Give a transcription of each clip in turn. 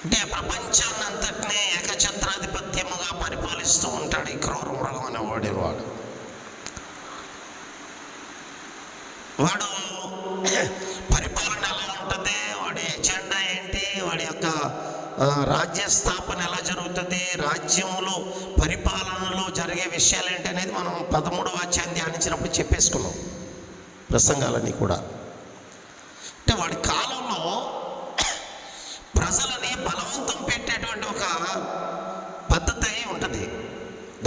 అంటే ప్రపంచాన్ని అంతటినీ ఏకఛత్రాధిపత్యముగా పరిపాలిస్తూ ఉంటాడు ఈ క్రూర మృగం అనే వాడు. వాడు పరిపాలన ఎలా ఉంటుంది, వాడి ఎజెండా ఏంటి, వాడి యొక్క రాజ్య స్థాపన ఎలా జరుగుతుంది, రాజ్యములో పరిపాలనలో జరిగే విషయాలు ఏంటి అనేది మనం 13వ అధ్యాయం ధ్యానించినప్పుడు చెప్పేసుకున్నాం ప్రసంగాలన్నీ కూడా. అంటే వాడి కాలంలో ప్రజలని బలవంతం పెట్టేటువంటి ఒక పద్ధతి ఉంటుంది.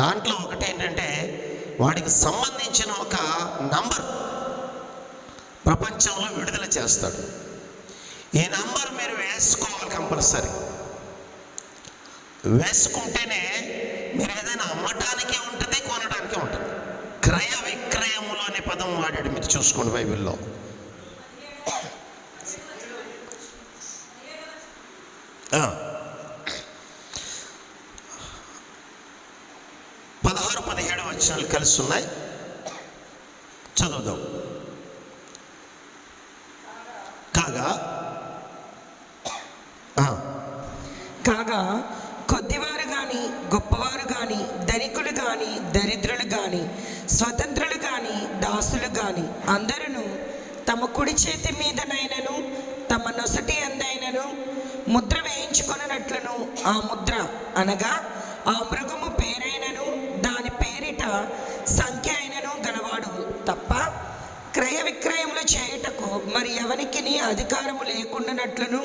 దాంట్లో ఒకటి ఏంటంటే వాడికి సంబంధించిన ఒక నంబర్ ప్రపంచంలో విడుదల చేస్తాడు. ఈ నంబర్ మీరు వేసుకోవాలి కంపల్సరీ. వేసుకుంటేనే మీరు ఏదైనా అమ్మటానికే ఉంటుంది, కొనడానికే ఉంటుంది. క్రయ విక్రయములు అనే పదం వాడాడు, మీరు చూసుకోండి బైబిల్లో. పదహారు 17 వచనాలు కలిసి ఉన్నాయి, చదువుదాం. కాగా కొద్దివారు కానీ గొప్పవారు కానీ ధనికులు కానీ దరిద్రులు కానీ స్వతంత్రులు కానీ దాసులు కానీ అందరూ తమ కుడి చేతి మీదనైనను తమ నొసటి అందైనను ముద్ర వేయించుకొనున్నట్లును ఆ ముద్ర అనగా ఆ మృగము పేరైనను దాని పేరిట సంఖ్య అయినను గలవాడు తప్ప క్రయ విక్రయములు చేయుటకు మరి ఎవరికి అధికారము లేకుండానట్లును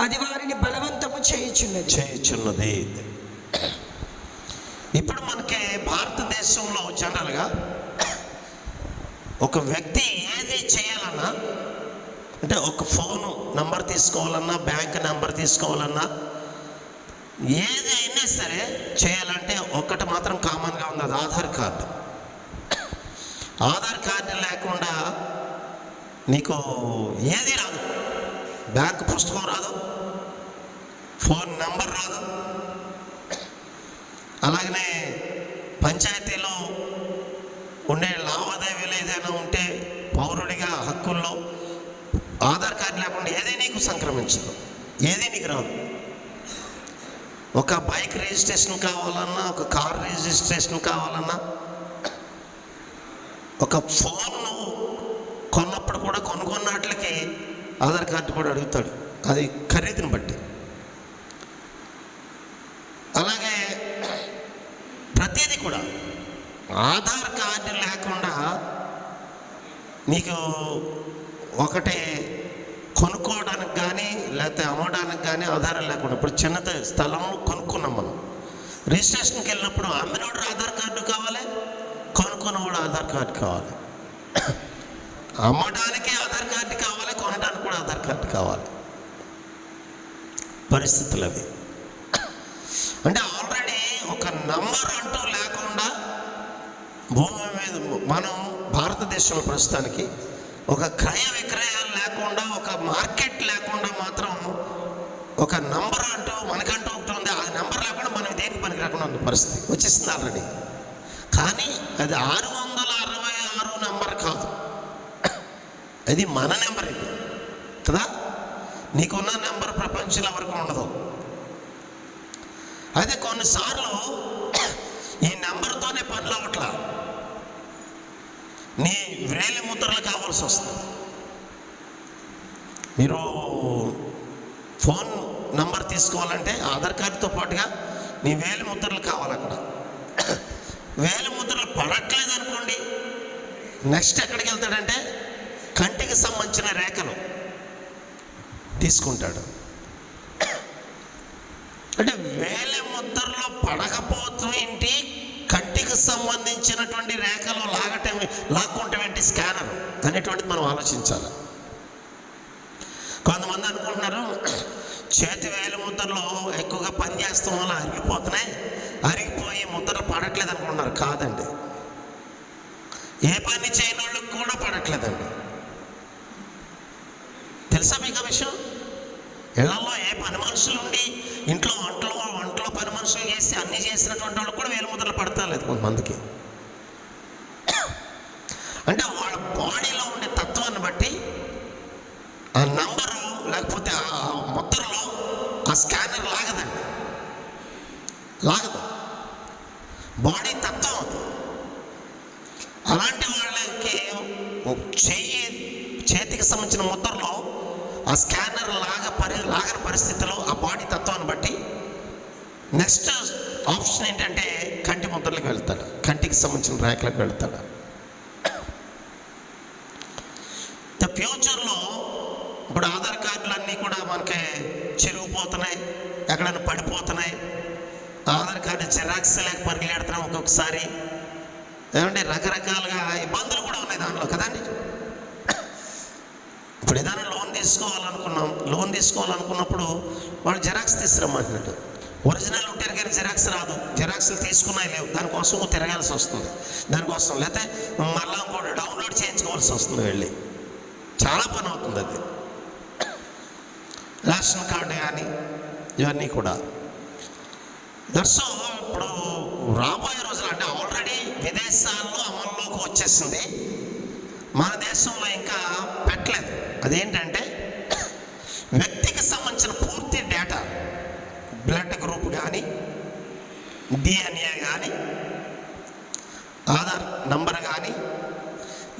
అది వారిని బలవంతము చేయుచున్నది. ఇప్పుడు మనకి భారతదేశంలో జనరల్గా ఒక వ్యక్తి ఏది చేయాలన్నా, అంటే ఒక ఫోను నంబర్ తీసుకోవాలన్నా, బ్యాంక్ నెంబర్ తీసుకోవాలన్నా, ఏది అయినా సరే చేయాలంటే ఒకటి మాత్రం కామన్గా ఉంది, అది ఆధార్ కార్డు. ఆధార్ కార్డు లేకుండా నీకు ఏది రాదు. బ్యాంక్ పుస్తకం రాదు, ఫోన్ నంబర్ రాదు. అలాగనే పంచాయతీలో ఉండే లావాదేవీలు ఏదైనా ఉంటే పౌరుడిగా హక్కుల్లో ఆధార్ కార్డు లేకుండా ఏది నీకు సంక్రమించదు, ఏది నీకు రాదు. ఒక బైక్ రిజిస్ట్రేషన్ కావాలన్నా, ఒక కార్ రిజిస్ట్రేషన్ కావాలన్నా, ఒక ఫోన్ కొన్నప్పుడు కూడా కొనుక్కున్నట్లకి ఆధార్ కార్డు కూడా అడుగుతాడు, అది ఖరీదుని బట్టి. అలాగే ప్రతిదీ కూడా ఆధార్ కార్డు లేకుండా నీకు ఒకటే కొనుక్కోవడానికి కానీ లేకపోతే అమ్మడానికి కానీ ఆధారం లేకుండా. ఇప్పుడు చిన్న స్థలం కొనుక్కున్నాం మనం, రిజిస్ట్రేషన్కి వెళ్ళినప్పుడు అమ్మినోడు ఆధార్ కార్డు కావాలి, కొనుక్కున్నవాడు ఆధార్ కార్డు కావాలి. అమ్మడానికి ఆధార్ కార్డు కావాలి, కొనడానికి కూడా ఆధార్ కార్డు కావాలి. పరిస్థితులు అవి. అంటే ఆల్రెడీ ఒక నంబర్ అంటూ లేకుండా భూమి మీద మనం భారతదేశంలో ప్రస్తుతానికి ఒక క్రయ విక్రయాలు లేకుండా, ఒక మార్కెట్ లేకుండా మాత్రం ఒక నంబర్ అంటూ మనకంటూ ఒకటి ఉంది. ఆ నెంబర్ లేకుండా మనం దేనికి పనికి రాకుండా ఉన్న పరిస్థితి వచ్చేసింది ఆల్రెడీ. కానీ అది 666 నెంబర్ కాదు, అది మన నెంబర్ ఇది కదా. నీకున్న నెంబర్ ప్రపంచంలో ఎవరికి ఉండదు. అయితే కొన్నిసార్లు ఈ నెంబర్తోనే పనులు అవట్లా, నీ వేలి ముద్రలు కావాల్సి వస్తుంది. మీరు ఫోన్ నంబర్ తీసుకోవాలంటే ఆధార్ కార్డుతో పాటుగా నీ వేలి ముద్రలు కావాలి. అక్కడ వేలి ముద్రలు పడట్లేదు అనుకోండి, నెక్స్ట్ ఎక్కడికి వెళ్తాడంటే కంటికి సంబంధించిన రేఖలు తీసుకుంటాడు. అంటే వేలి ముద్రలో పడకపోతే ఏంటి, కంటికి సంబంధించినటువంటి రేఖలు లాక్కుంటే స్కానర్ అనేటువంటిది మనం ఆలోచించాలి. కొంతమంది అనుకుంటున్నారు చేతి వేలి ముద్రలో ఎక్కువగా పనిచేస్తాం వల్ల అరిగిపోతున్నాయి, అరిగిపోయి ముద్రలు పడట్లేదు అనుకుంటున్నారు. కాదండి, ఏ పని చేయని వాళ్ళకి కూడా పడట్లేదండి. తెలుసా మీకు ఆ విషయం? ఇళ్లలో ఏ పని మనుషులు ఉండి ఇంట్లో వంటలో పని మనుషులు చేసి అన్నీ చేసినటువంటి వాళ్ళు కూడా వేలు ముద్రలు పడతాలేదు కొంతమందికి. అంటే వాళ్ళ బాడీలో ఉండే తత్వాన్ని బట్టి ఆ నంబరు లేకపోతే ఆ ముద్రలో ఆ స్కానర్ లాగదు. బాడీ తత్వం అది. అలాంటి వాళ్ళకి చేతికి సంబంధించిన ముద్రలో ఆ స్కానర్ లాగని పరిస్థితిలో ఆ బాడీ తత్వాన్ని బట్టి నెక్స్ట్ ఆప్షన్ ఏంటంటే కంటి ముద్రలకు వెళ్తాడు, కంటికి సంబంధించిన రేఖలకు వెళ్తాడు. ఫ్యూచర్లో ఇప్పుడు ఆధార్ కార్డులు అన్నీ కూడా మనకి చెరిగిపోతున్నాయి, ఎక్కడైనా పడిపోతున్నాయి. ఆధార్ కార్డు జిరాక్స్ లేక పరిగెడుతున్నాం ఒక్కొక్కసారి. ఏమంటే రకరకాలుగా ఇబ్బందులు కూడా ఉన్నాయి దాంట్లో కదండి. ఇప్పుడు ఏదైనా లోన్ తీసుకోవాలనుకున్నప్పుడు వాళ్ళు జిరాక్స్ తీసుకురమ్మంటున్నట్టు. ఒరిజినల్ ఉంటారు కానీ జిరాక్స్ రాదు, జిరాక్స్లు తీసుకున్నా లేవు, దానికోసం తిరగాల్సి వస్తుంది. దానికోసం లేకపోతే మళ్ళీ ఇంకోటి డౌన్లోడ్ చేయించుకోవాల్సి వస్తుంది వెళ్ళి. చాలా పని అవుతుంది అది. రేషన్ కార్డు కానీ ఇవన్నీ కూడా. దట్స్ ఇప్పుడు రాబోయే రోజులు అంటే ఆల్రెడీ విదేశాల్లో అమల్లోకి వచ్చేసింది, మన దేశంలో ఇంకా పెట్టలేదు. అదేంటంటే వ్యక్తికి సంబంధించిన పూర్తి డేటా, బ్లడ్ గ్రూప్ కానీ, DNA కానీ, ఆధార్ నంబర్ కానీ,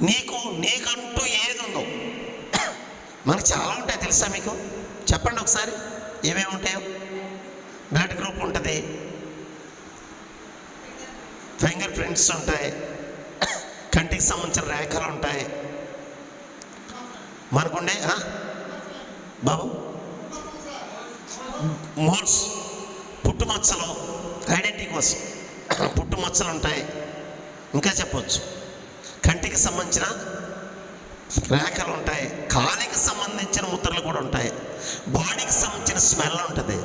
నీకంటూ ఏది ఉందో. మనకు చాలా ఉంటాయి తెలుసా మీకు? చెప్పండి ఒకసారి ఏమేమి ఉంటాయో. బ్లడ్ గ్రూప్ ఉంటుంది, ఫింగర్ ప్రింట్స్ ఉంటాయి, కంటికి సంబంధించిన రేఖలు ఉంటాయి, మనకుండే బాబు మోల్స్, పుట్టుమచ్చలు, ఐడెంటిటీ కోసం పుట్టుమచ్చలు ఉంటాయి. ఇంకా చెప్పవచ్చు కంటికి సంబంధించిన రేఖలు ఉంటాయి, కాలికి సంబంధించిన ముద్రలు కూడా ఉంటాయి, బాడీకి సంబంధించిన స్మెల్ ఉంటుంది.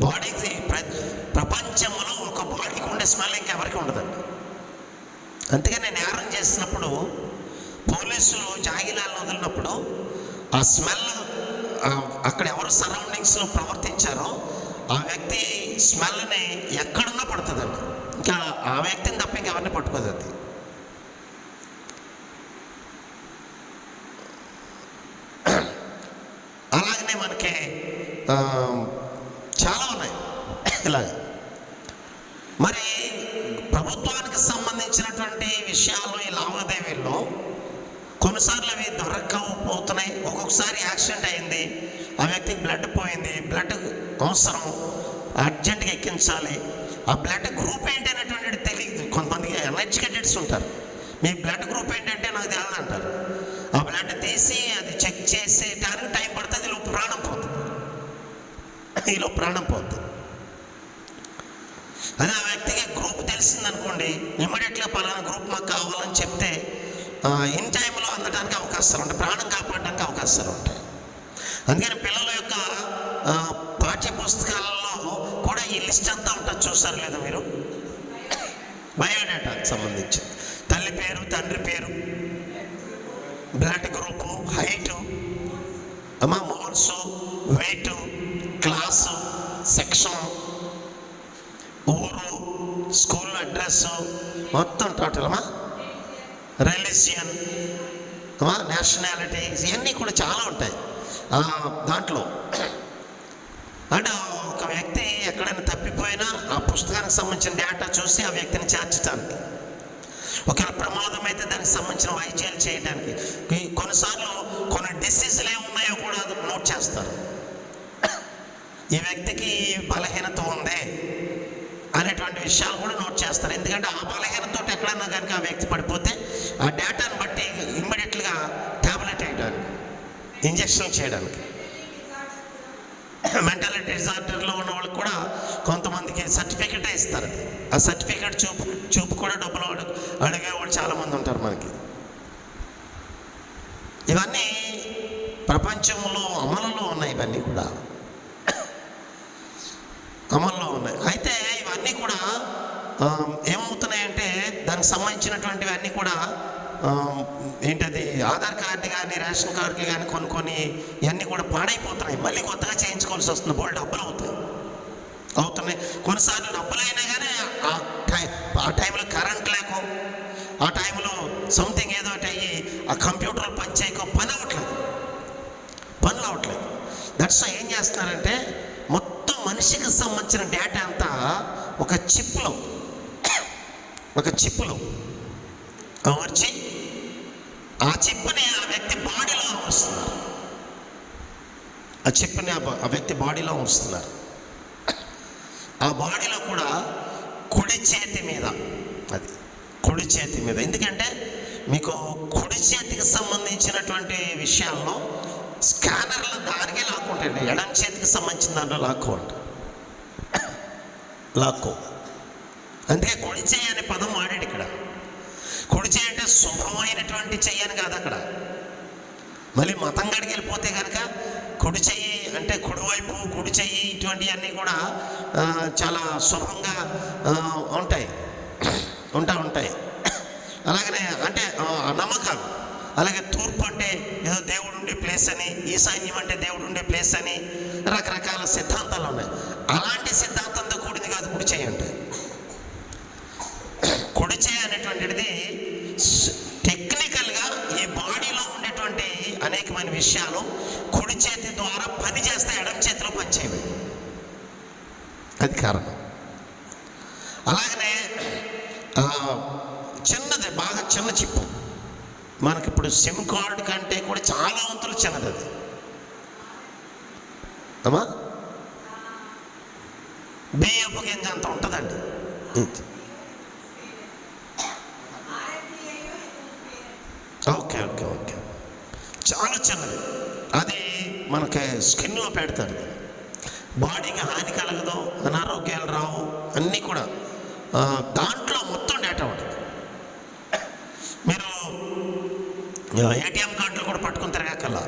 బాడీకి ప్రపంచంలో ఒక బాడీకి ఉండే స్మెల్ ఇంకెవరికి ఉండదండి. అందుకని నేరం చేసినప్పుడు పోలీసులు జాగిలాలను వదిలినప్పుడు ఆ స్మెల్ అక్కడ ఎవరు సరౌండింగ్స్లో ప్రవర్తించారో ఆ వ్యక్తి స్మెల్ని ఎక్కడున్నా పడుతుందండి. ఇంకా ఆ వ్యక్తిని తప్ప ఇంకెవరిని పట్టుకోదు అది. అలాగనే మనకి చాలా ఉన్నాయి ఇలాగ. మరి ప్రభుత్వానికి సంబంధించినటువంటి విషయాలు, ఈ లావాదేవీల్లో కొన్నిసార్లు అవి దొరకకపోతున్నాయి. ఒక్కొక్కసారి యాక్సిడెంట్ అయింది, ఆ వ్యక్తికి బ్లడ్ పోయింది, బ్లడ్ అవసరం, అర్జెంట్గా ఎక్కించాలి. ఆ బ్లడ్ గ్రూప్ ఏంటి అనేటువంటిది తెలియదు. కొంతమందికి అన్ఎడ్యుకేటెడ్స్ ఉంటారు, మీ బ్లడ్ గ్రూప్ ఏంటంటే నాకు తెలియదు అంటారు. ఆ బ్లడ్ తీసి అది చెక్ చేసేటానికి టైం పడుతుంది, ఈలో ప్రాణం పోతుంది. అదే ఆ వ్యక్తికి గ్రూప్ తెలిసిందనుకోండి, ఇమ్మీడియట్గా పలానా గ్రూప్ మాకు కావాలని చెప్తే ఇన్ టైంలో అందడానికి అవకాశాలు ఉంటాయి, ప్రాణం కాపాడడానికి అవకాశాలు ఉంటాయి. అందుకని పిల్లల యొక్క పాఠ్య పుస్తకాలలో కూడా ఈ లిస్ట్ అంతా ఉంటుంది. చూస్తారు లేదా మీరు? బయోడేటాకి సంబంధించి తల్లి పేరు, తండ్రి పేరు, blood group, height, moles, weight, class, section, ఊరు, స్కూల్ అడ్రస్, మొత్తం టోటల్ రిలీజియన్, నేషనాలిటీ, ఇవన్నీ కూడా చాలా ఉంటాయి దాంట్లో. అంటే ఒక వ్యక్తి ఎక్కడైనా తప్పిపోయినా ఆ పుస్తకానికి సంబంధించిన డేటా చూసి ఆ వ్యక్తిని చేర్చడానికి, ఒకవేళ ప్రమాదం అయితే దానికి సంబంధించిన వైద్యాలు చేయడానికి, కొన్నిసార్లు కొన్ని డిసీజులు ఏమున్నాయో కూడా నోట్ చేస్తారు. ఈ వ్యక్తికి బలహీనత ఉంది అనేటువంటి విషయాలు కూడా నోట్ చేస్తారు. ఎందుకంటే ఆ బలహీనతో ఎక్కడన్నా కనుక ఆ వ్యక్తి పడిపోతే ఆ డేటాను బట్టి ఇమ్మీడియట్గా ట్యాబ్లెట్ వేయడానికి, ఇంజక్షన్ చేయడానికి. మెంటల్ డిజార్డర్లో ఉన్న వాళ్ళకి కూడా కొంతమందికి సర్టిఫికెటే ఇస్తారు. ఆ సర్టిఫికెట్ చూపు కూడా డబ్బులు అడిగేవాళ్ళు చాలామంది ఉంటారు మనకి. ఇవన్నీ ప్రపంచంలో అమలులో ఉన్నాయి, ఇవన్నీ కూడా అమల్లో ఉన్నాయి. అయితే ఇవన్నీ కూడా ఏమవుతున్నాయంటే దానికి సంబంధించినటువంటివి అన్నీ కూడా ఏంటది, ఆధార్ కార్డు కానీ, రేషన్ కార్డులు కానీ కొన్ని ఇవన్నీ కూడా పాడైపోతున్నాయి. మళ్ళీ కొత్తగా చేయించుకోవాల్సి వస్తుంది. బోల్డ్ డబ్బులు అవుతున్నాయి. కొన్నిసార్లు డబ్బులు అయినా కానీ ఆ టైంలో కరెంట్ లేకో, ఆ టైంలో సంథింగ్ ఏదో అయ్యి ఆ కంప్యూటర్లు పనిచేయకో పనులు అవ్వట్లేదు. దట్స్ ఏం చేస్తున్నారంటే మొత్తం మనిషికి సంబంధించిన డేటా అంతా ఒక చిప్లో అమర్చి ఆ చిప్ని ఆ వ్యక్తి బాడీలో అమరుస్తున్నారు. ఆ చిప్ని ఆ వ్యక్తి బాడీలో అమరుస్తున్నారు. ఆ బాడీలో కూడా కుడి చేతి మీద, ఎందుకంటే మీకు కుడి చేతికి సంబంధించినటువంటి విషయాల్లో స్కానర్లు దానికే లాక్కుంటాయండి. ఎడం చేతికి సంబంధించిన దాంట్లో లాక్కో. అందుకే కుడి చెయ్యి అనే పదం వాడాడు ఇక్కడ. కుడి చెయ్యి అంటే శుభమైనటువంటి చెయ్యి అని కాదు అక్కడ. మళ్ళీ మతం గడికి వెళ్ళిపోతే కనుక కుడి చెయ్యి అంటే కుడివైపు, కుడి చెయ్యి ఇటువంటివన్నీ కూడా చాలా శుభంగా ఉంటాయి. అలాగనే అంటే నమ్మకాలు. అలాగే తూర్పు అంటే ఏదో దేవుడు ఉండే ప్లేస్ అని, ఈశాన్యం అంటే దేవుడు ఉండే ప్లేస్ అని రకరకాల సిద్ధాంతాలు ఉన్నాయి. అలాంటి సిద్ధాంతంతో కూడింది కాదు కుడి చెయ్యి అంటే. కుడి చెయ్యి అనేటువంటిది టెక్నికల్గా ఈ బాడీలో ఉండేటువంటి అనేకమైన విషయాలు కుడి చేతి ద్వారా పని చేస్తే ఎడం చేతిలో పనిచేయవి. అది కారణం. అలాగనే చిన్నది, బాగా చిన్న చిప్పు. మనకిప్పుడు సిమ్ కార్డు కంటే కూడా చాలా వంతులు చిన్నది అది. అమ్మా బియ్యపు గింజ అంత ఉంటుందండి. ఓకే చాలా చిన్నది. అది మనకి స్కిన్లో పెడతారు. బాడీకి హాని కలగదు, అనారోగ్యాలు రావు, అన్నీ కూడా దాంట్లో మొత్తం డేటా ఉంటుంది. మీరు ఏటీఎం కార్డులు కూడా పట్టుకుని తిరగాకల్లా,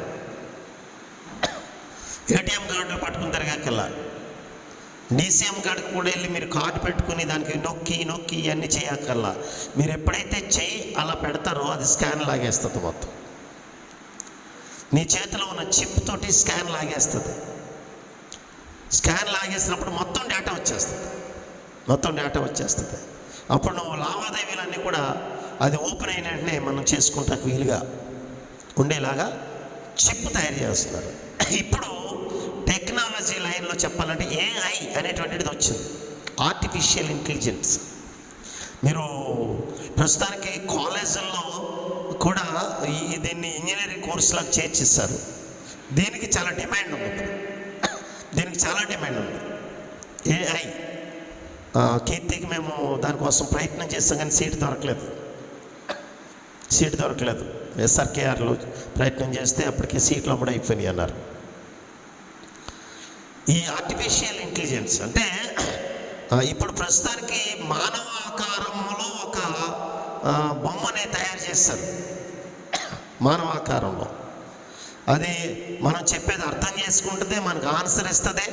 డీసీఎం కార్డుకి కూడా వెళ్ళి మీరు కార్డు పెట్టుకుని దానికి నొక్కి ఇవన్నీ చేయక్కర్లా. మీరు ఎప్పుడైతే చెయ్యి అలా పెడతారో అది స్కాన్ లాగేస్తుంది. మొత్తం నీ చేతిలో ఉన్న చిప్ తోటి స్కాన్ లాగేసినప్పుడు మొత్తం డేటా వచ్చేస్తుంది. అప్పుడు నువ్వు లావాదేవీలన్నీ కూడా అది ఓపెన్ అయిన వెంటనే మనం చేసుకుంటానికి వీలుగా ఉండేలాగా చిప్ తయారు చేస్తున్నారు. ఇప్పుడు టెక్నాలజీ లైన్లో చెప్పాలంటే AI అనేటువంటిది వచ్చింది, ఆర్టిఫిషియల్ ఇంటెలిజెన్స్. మీరు ప్రస్తుతానికి కాలేజీల్లో కూడా దీన్ని ఇంజనీరింగ్ కోర్సులకు చేర్చిస్తారు. దీనికి చాలా డిమాండ్ ఉంది. AI కీర్తికి మేము దానికోసం ప్రయత్నం చేస్తాం కానీ సీట్ దొరకలేదు. SRKRలో ప్రయత్నం చేస్తే అప్పటికే సీట్లు అప్పుడు అయిపోయినాయి అన్నారు. ఈ ఆర్టిఫిషియల్ ఇంటెలిజెన్స్ అంటే ఇప్పుడు ప్రస్తుతానికి మానవ ఆకారంలో ఒక బొమ్మని తయారు చేస్తారు. మానవ ఆకారంలో అది మనం చెప్పేది అర్థం చేసుకుంటుంది, మనకు ఆన్సర్ ఇస్తుంది,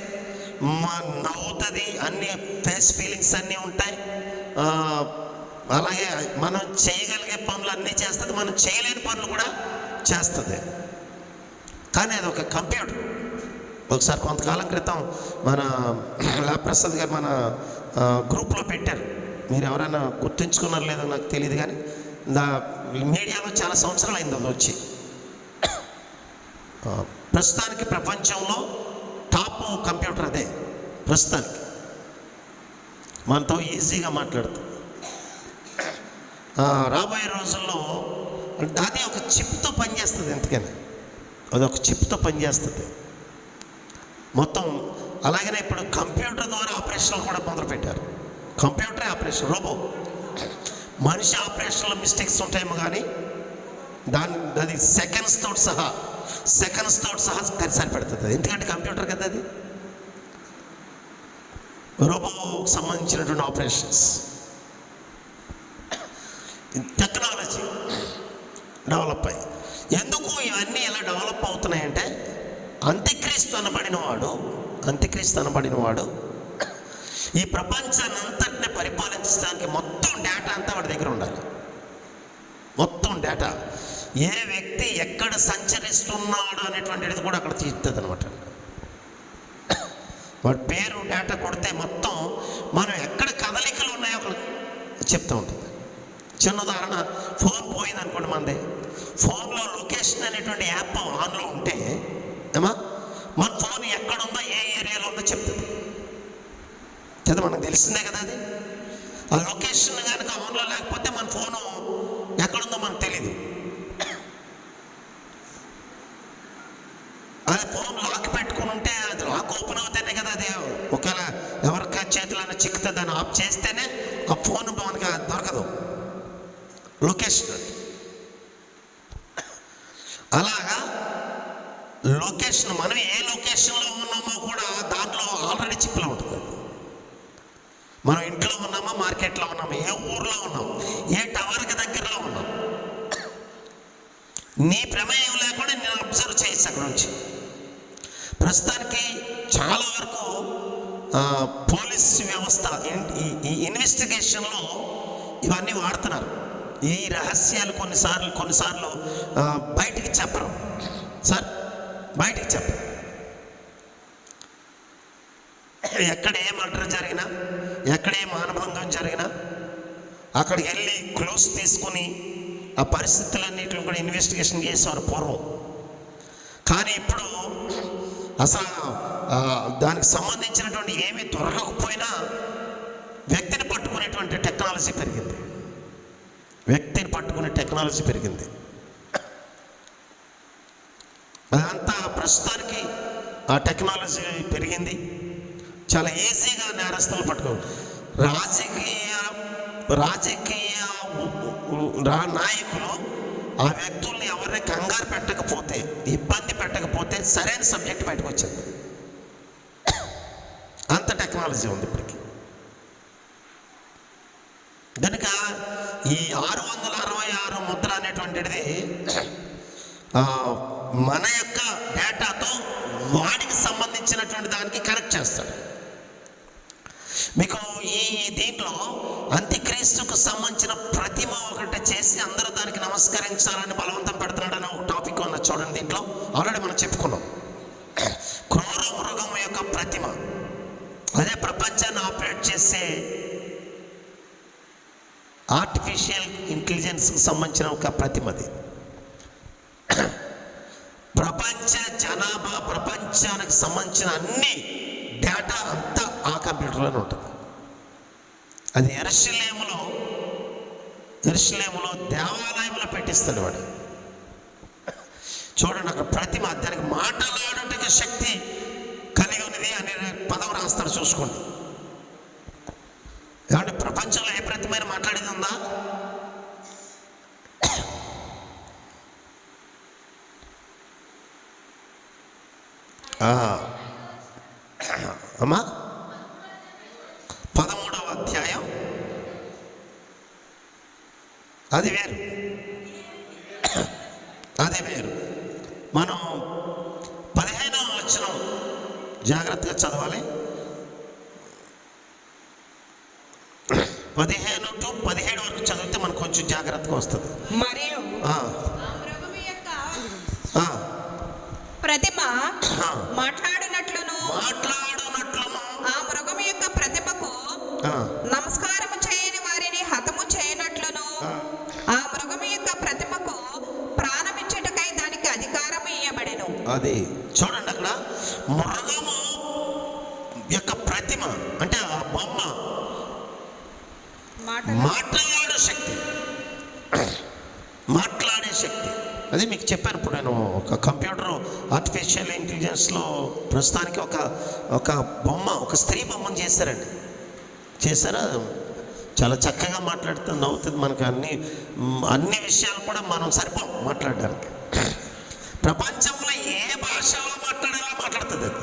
నవ్వుతుంది, అన్ని ఫేస్ ఫీలింగ్స్ అన్నీ ఉంటాయి. అలాగే మనం చేయగలిగే పనులు అన్నీ చేస్తుంది, మనం చేయలేని పనులు కూడా చేస్తుంది. కానీ అది ఒక కంప్యూటర్. ఒకసారి కొంతకాలం క్రితం మన లాప్రసాద్ గారు మన గ్రూప్లో పెట్టారు. మీరు ఎవరైనా గుర్తుంచుకున్నారో లేదో నాకు తెలియదు, కానీ మీడియాలో చాలా సంవత్సరాలు అయింది అది వచ్చి. ప్రస్తుతానికి ప్రపంచంలో టాప్ కంప్యూటర్ అదే. ప్రస్తుతానికి మనతో ఈజీగా మాట్లాడుతుంది. రాబోయే రోజుల్లో అది ఒక చిప్తో పనిచేస్తుంది. ఎందుకని అది ఒక చిప్తో పనిచేస్తుంది మొత్తం. అలాగనే ఇప్పుడు కంప్యూటర్ ద్వారా ఆపరేషన్లు కూడా మొదలుపెట్టారు. కంప్యూటరే ఆపరేషన్, రోబో. మనిషి ఆపరేషన్లో మిస్టేక్స్ ఉంటాయేమో కానీ అది సెకండ్స్ తోటి సహా సరిపెడుతుంది. ఎందుకంటే కంప్యూటర్ కదా అది. రోబోకి సంబంధించినటువంటి ఆపరేషన్స్, టెక్నాలజీ డెవలప్ అయ్యి. ఎందుకు ఇవన్నీ ఎలా డెవలప్ అవుతున్నాయంటే అంత్యక్రీస్తు అనబడిన వాడు ఈ ప్రపంచాన్ని అంతటిని పరిపాలించడానికి మొత్తం డేటా అంతా వాడి దగ్గర ఉండాలి. మొత్తం డేటా, ఏ వ్యక్తి ఎక్కడ సంచరిస్తున్నాడు అనేటువంటిది కూడా అక్కడ తీస్తుంది అనమాట. వాడి పేరు డేటా కొడితే మొత్తం మనం ఎక్కడ కదలికలు ఉన్నాయో అక్కడ చెప్తూ ఉంటుంది. చిన్న ఉదాహరణ, ఫోన్ పోయింది అనుకోండి, మనది ఫోన్లో లొకేషన్ అనేటువంటి యాప్ ఆన్లో ఉంటే మన ఫోన్ ఎక్కడుందో, ఏ ఏరియాలో ఉందో చెప్తుంది. కదా మనకు తెలిసిందే కదా అది. ఆ లొకేషన్ కనుక ఆన్లో లేకపోతే మన ఫోను ఎక్కడుందో మనకు తెలీదు. అది ఫోన్ లాక్ పెట్టుకుని ఉంటే అది లాక్ ఓపెన్ అవుతేనే కదా అది, ఒకవేళ ఎవరికి చేతులన్నా చిక్కితే దాన్ని ఆఫ్ చేస్తేనే ఆ ఫోన్ మనకి దొరకదు లొకేషన్. అలాగా లొకేషన్, మనం ఏ లొకేషన్లో ఉన్నామో కూడా దాంట్లో ఆల్రెడీ చిప్లో ఉంటుంది. మనం ఇంట్లో ఉన్నామా, మార్కెట్లో ఉన్నామా, ఏ ఊర్లో ఉన్నాం, ఏ టవర్కి దగ్గరలో ఉన్నాం, నీ ప్రమేయం లేకుండా నేను అబ్జర్వ్ చేయొచ్చు అక్కడ నుంచి. ప్రస్తుతానికి చాలా వరకు పోలీస్ వ్యవస్థ ఈ ఇన్వెస్టిగేషన్లో ఇవన్నీ వాడుతున్నారు. ఈ రహస్యాలు కొన్నిసార్లు బయటికి చెప్పరు సార్, బయటికి చెప్పరు. ఎక్కడ ఏ మర్డర్ జరిగినా, ఎక్కడ ఏ మానభంగం జరిగినా అక్కడికి వెళ్ళి క్లూస్ తీసుకుని ఆ పరిస్థితులన్నిటిని కూడా ఇన్వెస్టిగేషన్ చేసేవారు పూర్వం. కానీ ఇప్పుడు అసలు దానికి సంబంధించినటువంటి ఏమీ దొరకకపోయినా వ్యక్తిని పట్టుకునేటువంటి టెక్నాలజీ పెరిగింది. వ్యక్తిని పట్టుకునే టెక్నాలజీ పెరిగింది. అదంతా ప్రస్తుతానికి ఆ టెక్నాలజీ పెరిగింది. చాలా ఈజీగా నేరస్తులు పట్టుకోవాలి. రాజకీయ నాయకులు ఆ వ్యక్తుల్ని ఎవరిని కంగారు పెట్టకపోతే, ఇబ్బంది పెట్టకపోతే సరైన సబ్జెక్ట్ బయటకు వచ్చింది. అంత టెక్నాలజీ ఉంది ఇప్పటికి. కనుక ఈ 666 ముద్ర అనేటువంటిది మన యొక్క డేటాతో వాడికి సంబంధించినటువంటి దానికి కనెక్ట్ చేస్తాడు. మీకు ఈ దీంట్లో అంత్యక్రీస్తుకు సంబంధించిన ప్రతిమ ఒకటి చేసి అందరూ దానికి నమస్కరించాలని బలవంతం పెడుతున్నాడని ఒక టాపిక్ ఉన్నది చూడండి. దీంట్లో ఆల్రెడీ మనం చెప్పుకున్నాం. క్రూర మృగం యొక్క ప్రతిమ, అదే ప్రపంచాన్ని ఆపరేట్ చేసే ఆర్టిఫిషియల్ ఇంటెలిజెన్స్కి సంబంధించిన ఒక ప్రతిమది. ప్రపంచ జనాభా, ప్రపంచానికి సంబంధించిన అన్ని డేటా అంతా ఆ కంప్యూటర్లోనే ఉంటుంది. అది యెరూషలేములో దేవాలయంలో పెట్టిస్తాడు వాడు. చూడండి అక్కడ ప్రతిమ, దానికి మాట్లాడేందుకు శక్తి కలిగి ఉన్నది అనే పదం రాస్తాడు. చూసుకోండి. ఏమంటే ప్రపంచంలో ఏ ప్రతిమైన మాట్లాడేది ఉందా? అమ్మా 13వ అధ్యాయం అది వేరు, అది వేరు. మనం 15వ వచనం జాగ్రత్తగా చదవాలి. 15 to 17 వరకు చదివితే మనకు కొంచెం జాగ్రత్తగా వస్తుంది. మరియు ప్రతిమ మాట్లాడునట్లును ఆ మృగము యొక్క ప్రతిమకు నమస్కారము చేయని వారిని హతము చేయనట్లును ఆ మృగము యొక్క ప్రతిమకు ప్రాణమిచ్చుటకై దానికి అధికారము ఇయ్యబడెను. అది చూడండి అక్కడ మృగము యొక్క ప్రతిమ అంటే ఆ బొమ్మ మాట్లాడే శక్తి. అదే మీకు చెప్పాను ఇప్పుడు నేను. ఒక కంప్యూటర్ ఆర్టిఫిషియల్ ఇంటెలిజెన్స్లో ప్రస్తుతానికి ఒక బొమ్మ, ఒక స్త్రీ బొమ్మను చేశారండి. చేశారా? చాలా చక్కగా మాట్లాడుతుంది, నవ్వుతుంది. మనకు అన్ని విషయాలు కూడా మనం సరిపోం మాట్లాడడానికి. ప్రపంచంలో ఏ భాషలో మాట్లాడాలో మాట్లాడుతుంది అది.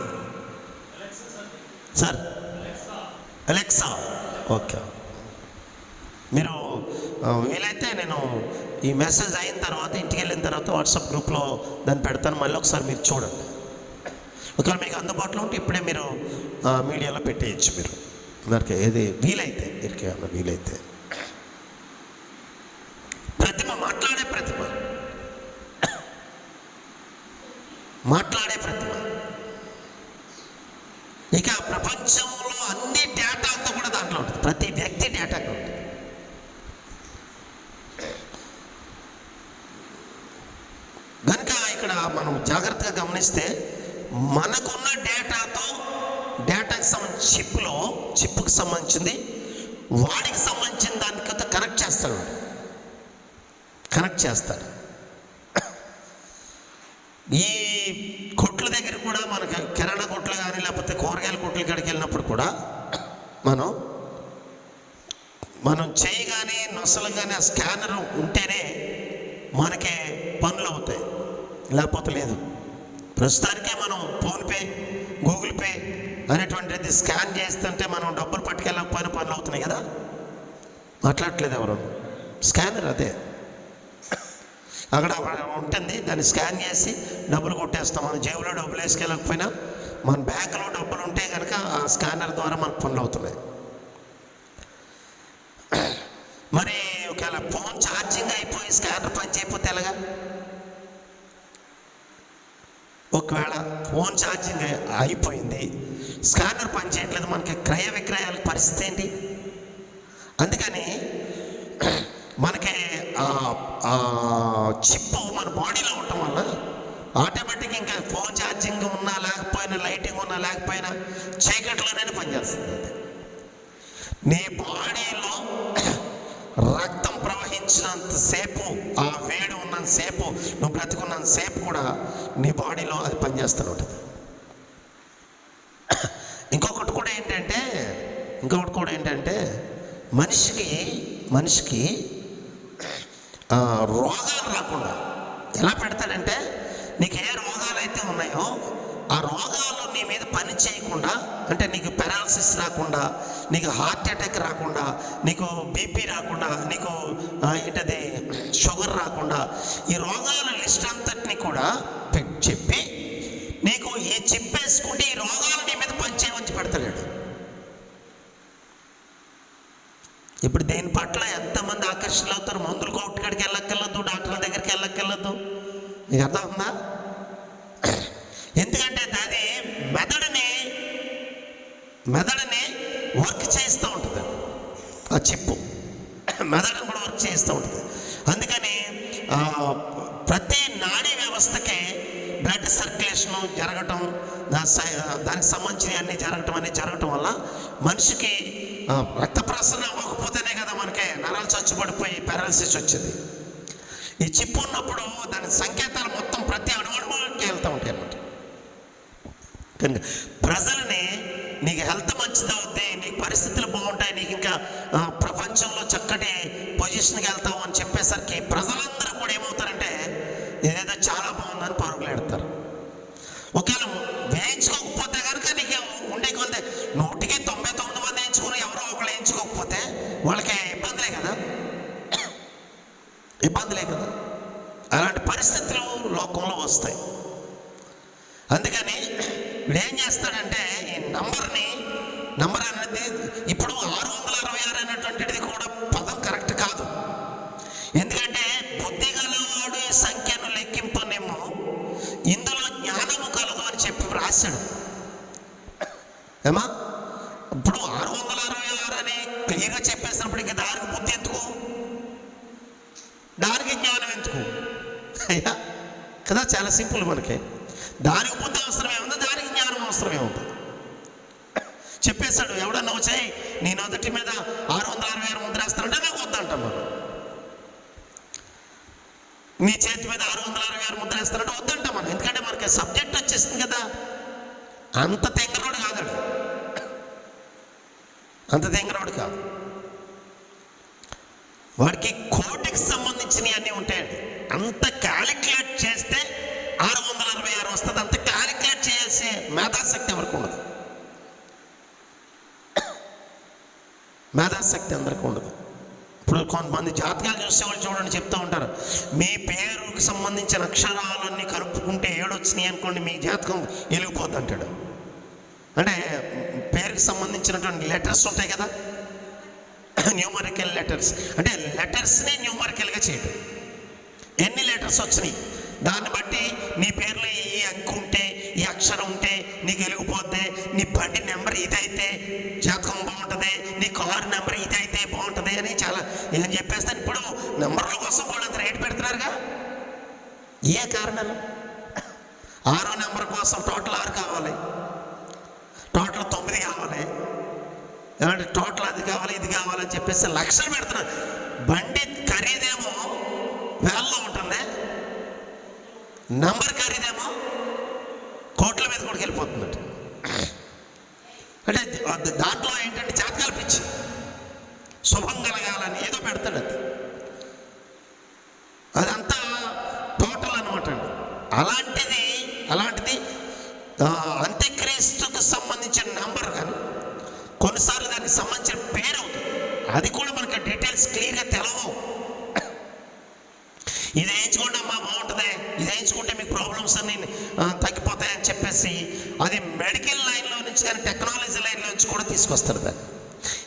Sir Alexa, okay. మీరు వీలైతే నేను ఈ మెసేజ్ అయిన తర్వాత ఇంటికి వెళ్ళిన తర్వాత వాట్సాప్ గ్రూప్లో దాన్ని పెడతాను. మళ్ళీ ఒకసారి మీరు చూడండి. ఒకవేళ మీకు అందుబాటులో ఉంటే ఇప్పుడే మీరు మీడియాలో పెట్టేయచ్చు. మీరు దానికి ఏది వీలైతే, మీరు ఏమన్నా వీలైతే. ప్రతిమ, మాట్లాడే ప్రతిమ, మాట్లాడే ప్రతిమ. ఇక ప్రపంచంలో అన్ని డేటా అంతా కూడా దాంట్లో ఉంటుంది. ప్రతి వ్యక్తి డేటా ఉంటుంది. కనుక ఇక్కడ మనం జాగ్రత్తగా గమనిస్తే మనకున్న డేటాతో డేటాకి సంబంధించి చిప్కి సంబంధించింది వాడికి సంబంధించిన దానికంతా కనెక్ట్ చేస్తాడు. ఈ కొట్ల దగ్గర కూడా మనకి కిరాణా కొట్లు కానీ లేకపోతే కూరగాయల కొట్ల కాడికి వెళ్ళినప్పుడు కూడా మనం చేయి కానీ నొసలు కానీ ఆ స్కానర్ ఉంటేనే మనకి పనులు అవుతాయి, లేకపోతే లేదు. ప్రస్తుతానికే మనం ఫోన్పే, గూగుల్ పే అనేటువంటిది స్కాన్ చేస్తుంటే మనం డబ్బులు పట్టుకెళ్ళకపోయినా పనులు అవుతున్నాయి కదా. మాట్లాడట్లేదు ఎవరు. స్కానర్ అదే అక్కడ ఉంటుంది, దాన్ని స్కాన్ చేసి డబ్బులు కొట్టేస్తాం. మన జేబులో డబ్బులు వేసుకెళ్ళకపోయినా మన బ్యాంకులో డబ్బులు ఉంటే కనుక ఆ స్కానర్ ద్వారా మనకు పనులు అవుతున్నాయి. మరి ఒకవేళ ఫోన్ ఛార్జింగ్ అయిపోయి స్కానర్ పని చేయకపోతే ఎలాగా? ఒకవేళ ఫోన్ ఛార్జింగ్ అయిపోయింది, స్కానర్ పని చేయట్లేదు, మనకి క్రయ విక్రయాల పరిస్థితి ఏంటి? అందుకని మనకి చిప్పు మన బాడీలో ఉండటం వల్ల ఆటోమేటిక్ ఇంకా ఫోన్ ఛార్జింగ్ ఉన్నా లేకపోయినా, లైటింగ్ ఉన్నా లేకపోయినా చీకట్లోనే పనిచేస్తుంది. నీ బాడీలో రక్తం ప్రవహించినంతసేపు, ఆ వేడి ఉన్నంతసేపు, నువ్వు బ్రతికున్నంతసేపు కూడా నీ బాడీలో అది పనిచేస్తూ ఉంటుంది. ఇంకొకటి కూడా ఏంటంటే మనిషికి రోగాలు రాకుండా ఎలా పెడతాడంటే, నీకు ఏ రోగాలు అయితే ఉన్నాయో ఆ రోగాలు నీ మీద పని చేయకుండా, అంటే నీకు పెరాలసిస్ రాకుండా, నీకు హార్ట్ అటాక్ రాకుండా, నీకు బీపీ రాకుండా, నీకు ఏంటది షుగర్ రాకుండా, ఈ రోగాల లిస్ట్ అంతటిని కూడా చెప్పి నీకు ఈ చిప్ వేసుకుంటే ఈ రోగాలు నీ మీద పని చేయవచ్చి పెడతాడు. ఇప్పుడు దేని పట్ల ఎంతమంది ఆకర్షణలు అవుతారు? మందులు కొట్టుకాడికి వెళ్ళక్కర్లేదు, డాక్టర్ల దగ్గరికి వెళ్ళక్కర్లేదు. నీకు అర్థం ఉందా? ఎందుకంటే అది మెదడుని వర్క్ చేస్తూ ఉంటుంది. ఆ చిప్పు మెదడుని కూడా వర్క్ చేస్తూ ఉంటుంది. అందుకని ప్రతి నాడీ వ్యవస్థకే బ్లడ్ సర్క్యులేషను జరగటం, దానికి సంబంధించిన అన్నీ జరగటం వల్ల మనిషికి రక్త ప్రసరణ అవ్వకపోతేనే కదా మనకి నరాలు చచ్చుబడిపోయి పారాలసిస్ వచ్చింది. ఈ చిప్పు ఉన్నప్పుడు దాని సంకేతాలు మొత్తం ప్రతి అడుగుకి వెళ్తూ ఉంటాయి అన్నమాట. కనుక ప్రజల్ని నీకు హెల్త్ మంచిదవుద్ది, నీకు పరిస్థితులు బాగుంటాయి, నీకు ఇంకా ప్రపంచంలో చక్కటి పొజిషన్కి వెళ్తావు అని చెప్పేసరికి ప్రజలందరూ కూడా ఏమవుతారంటే ఇదేదో చాలా బాగుందని పరుగులు పెడతారు. ఒకవేళ వేయించుకోకపోతే కనుక నీకు ఉండే కొంత 199 మంది వేయించుకుని ఎవరో ఒకళ్ళు వేయించుకోకపోతే వాళ్ళకి ఇబ్బందులే కదా. అలాంటి పరిస్థితులు లోకంలో వస్తాయి. అందుకని ఇప్పుడు ఏం చేస్తాడంటే ఈ నంబర్ అనేది ఇప్పుడు 666 అనేటువంటిది కూడా పదం కరెక్ట్ కాదు. ఎందుకంటే బుద్ధి గలవాడు ఈ సంఖ్యను లెక్కింపనేమో, ఇందులో జ్ఞానము కలదు అని చెప్పి రాశాడు. ఏమా ఇప్పుడు 666 అని క్లియర్గా చెప్పేసినప్పుడు ఇంకా దానికి బుద్ధి ఎందుకు, దానికి జ్ఞానం ఎందుకు అయ్యా కదా? చాలా సింపుల్. మనకి దానికి బుద్ధి అవసరమే ఉంది, దానికి జ్ఞానం అవసరమే ఉంది. చెప్పేశాడు. ఎవడన్నా వచ్చాయి నీ నొదటి మీద 666 ముద్ర వేస్తానంటే నాకు వద్దంటాం మనం. నీ చేతి మీద 666 ముద్ర వేస్తానంటే వద్దంటాం మనం. ఎందుకంటే మనకి సబ్జెక్ట్ వచ్చేస్తుంది కదా. అంత తెంగరోడు కాదు. వాడికి కోటికి సంబంధించినవి అన్నీ ఉంటాయండి. అంత క్యాలిక్యులేట్ చేస్తే 666 వస్తుంది. అంత క్యాలిక్యులేట్ చేసే మేధాశక్తి ఎవరికి ఉండదు. ఇప్పుడు కొంతమంది జాతకాలు చూసేవాళ్ళు చూడండి, చెప్తూ ఉంటారు, మీ పేరుకి సంబంధించిన అక్షరాలన్నీ కలుపుకుంటే 7 వచ్చినాయి అనుకోండి, మీ జాతకం వెలిగిపోద్ది అంటాడు. అంటే పేరుకి సంబంధించినటువంటి లెటర్స్ ఉంటాయి కదా, న్యూమరికల్ లెటర్స్. అంటే లెటర్స్ని న్యూమరికల్గా చేయడం. ఎన్ని లెటర్స్ వచ్చినాయి దాన్ని బట్టి నీ పేరులో ఈ అంకు ఉంటే, ఈ అక్షరం ఉంటే నీకు వెలిగిపోద్ది. నీ బండి నెంబర్ ఇదైతే జాతకం బాగుంటుంది, నీ కారు నెంబర్ ఇదైతే బాగుంటుంది అని చాలా ఏం చెప్పేస్తాను. ఇప్పుడు నెంబర్ల కోసం కూడా అంత రేటు పెడుతున్నారుగా. ఏ కారణాలు? 6వ నెంబర్ కోసం టోటల్ 6 కావాలి, టోటల్ ఇది కావాలని చెప్పేసి లక్షలు పెడుతున్నారు. బండి ఖరీదేమో వేలలో ఉంటుంది, నంబర్ ఖరీదేమో కోట్ల మీద కూడా వెళ్ళిపోతుందట. అంటే దాంట్లో ఏంటంటే జాతకాలు పిచ్చి, శుభం కలగాలని ఏదో పెడతాడు. అదంతా టోటల్ అనమాట అండి. అలాంటిది అంత్యక్రీస్తుకు సంబంధించిన నంబర్ కానీ కొన్నిసార్లు దానికి సంబంధించిన పేరు అవుతుంది. అది కూడా మనకి డీటెయిల్స్ క్లియర్గా తెలవు. ఇది వేయించుకోండి అమ్మా బాగుంటుంది, ఇది వేయించుకుంటే మీకు ప్రాబ్లమ్స్ అన్ని తగ్గిపోతాయని చెప్పేసి అది మెడికల్ లైన్లో నుంచి కానీ టెక్నాలజీ లైన్లో నుంచి కూడా తీసుకొస్తారు దాన్ని.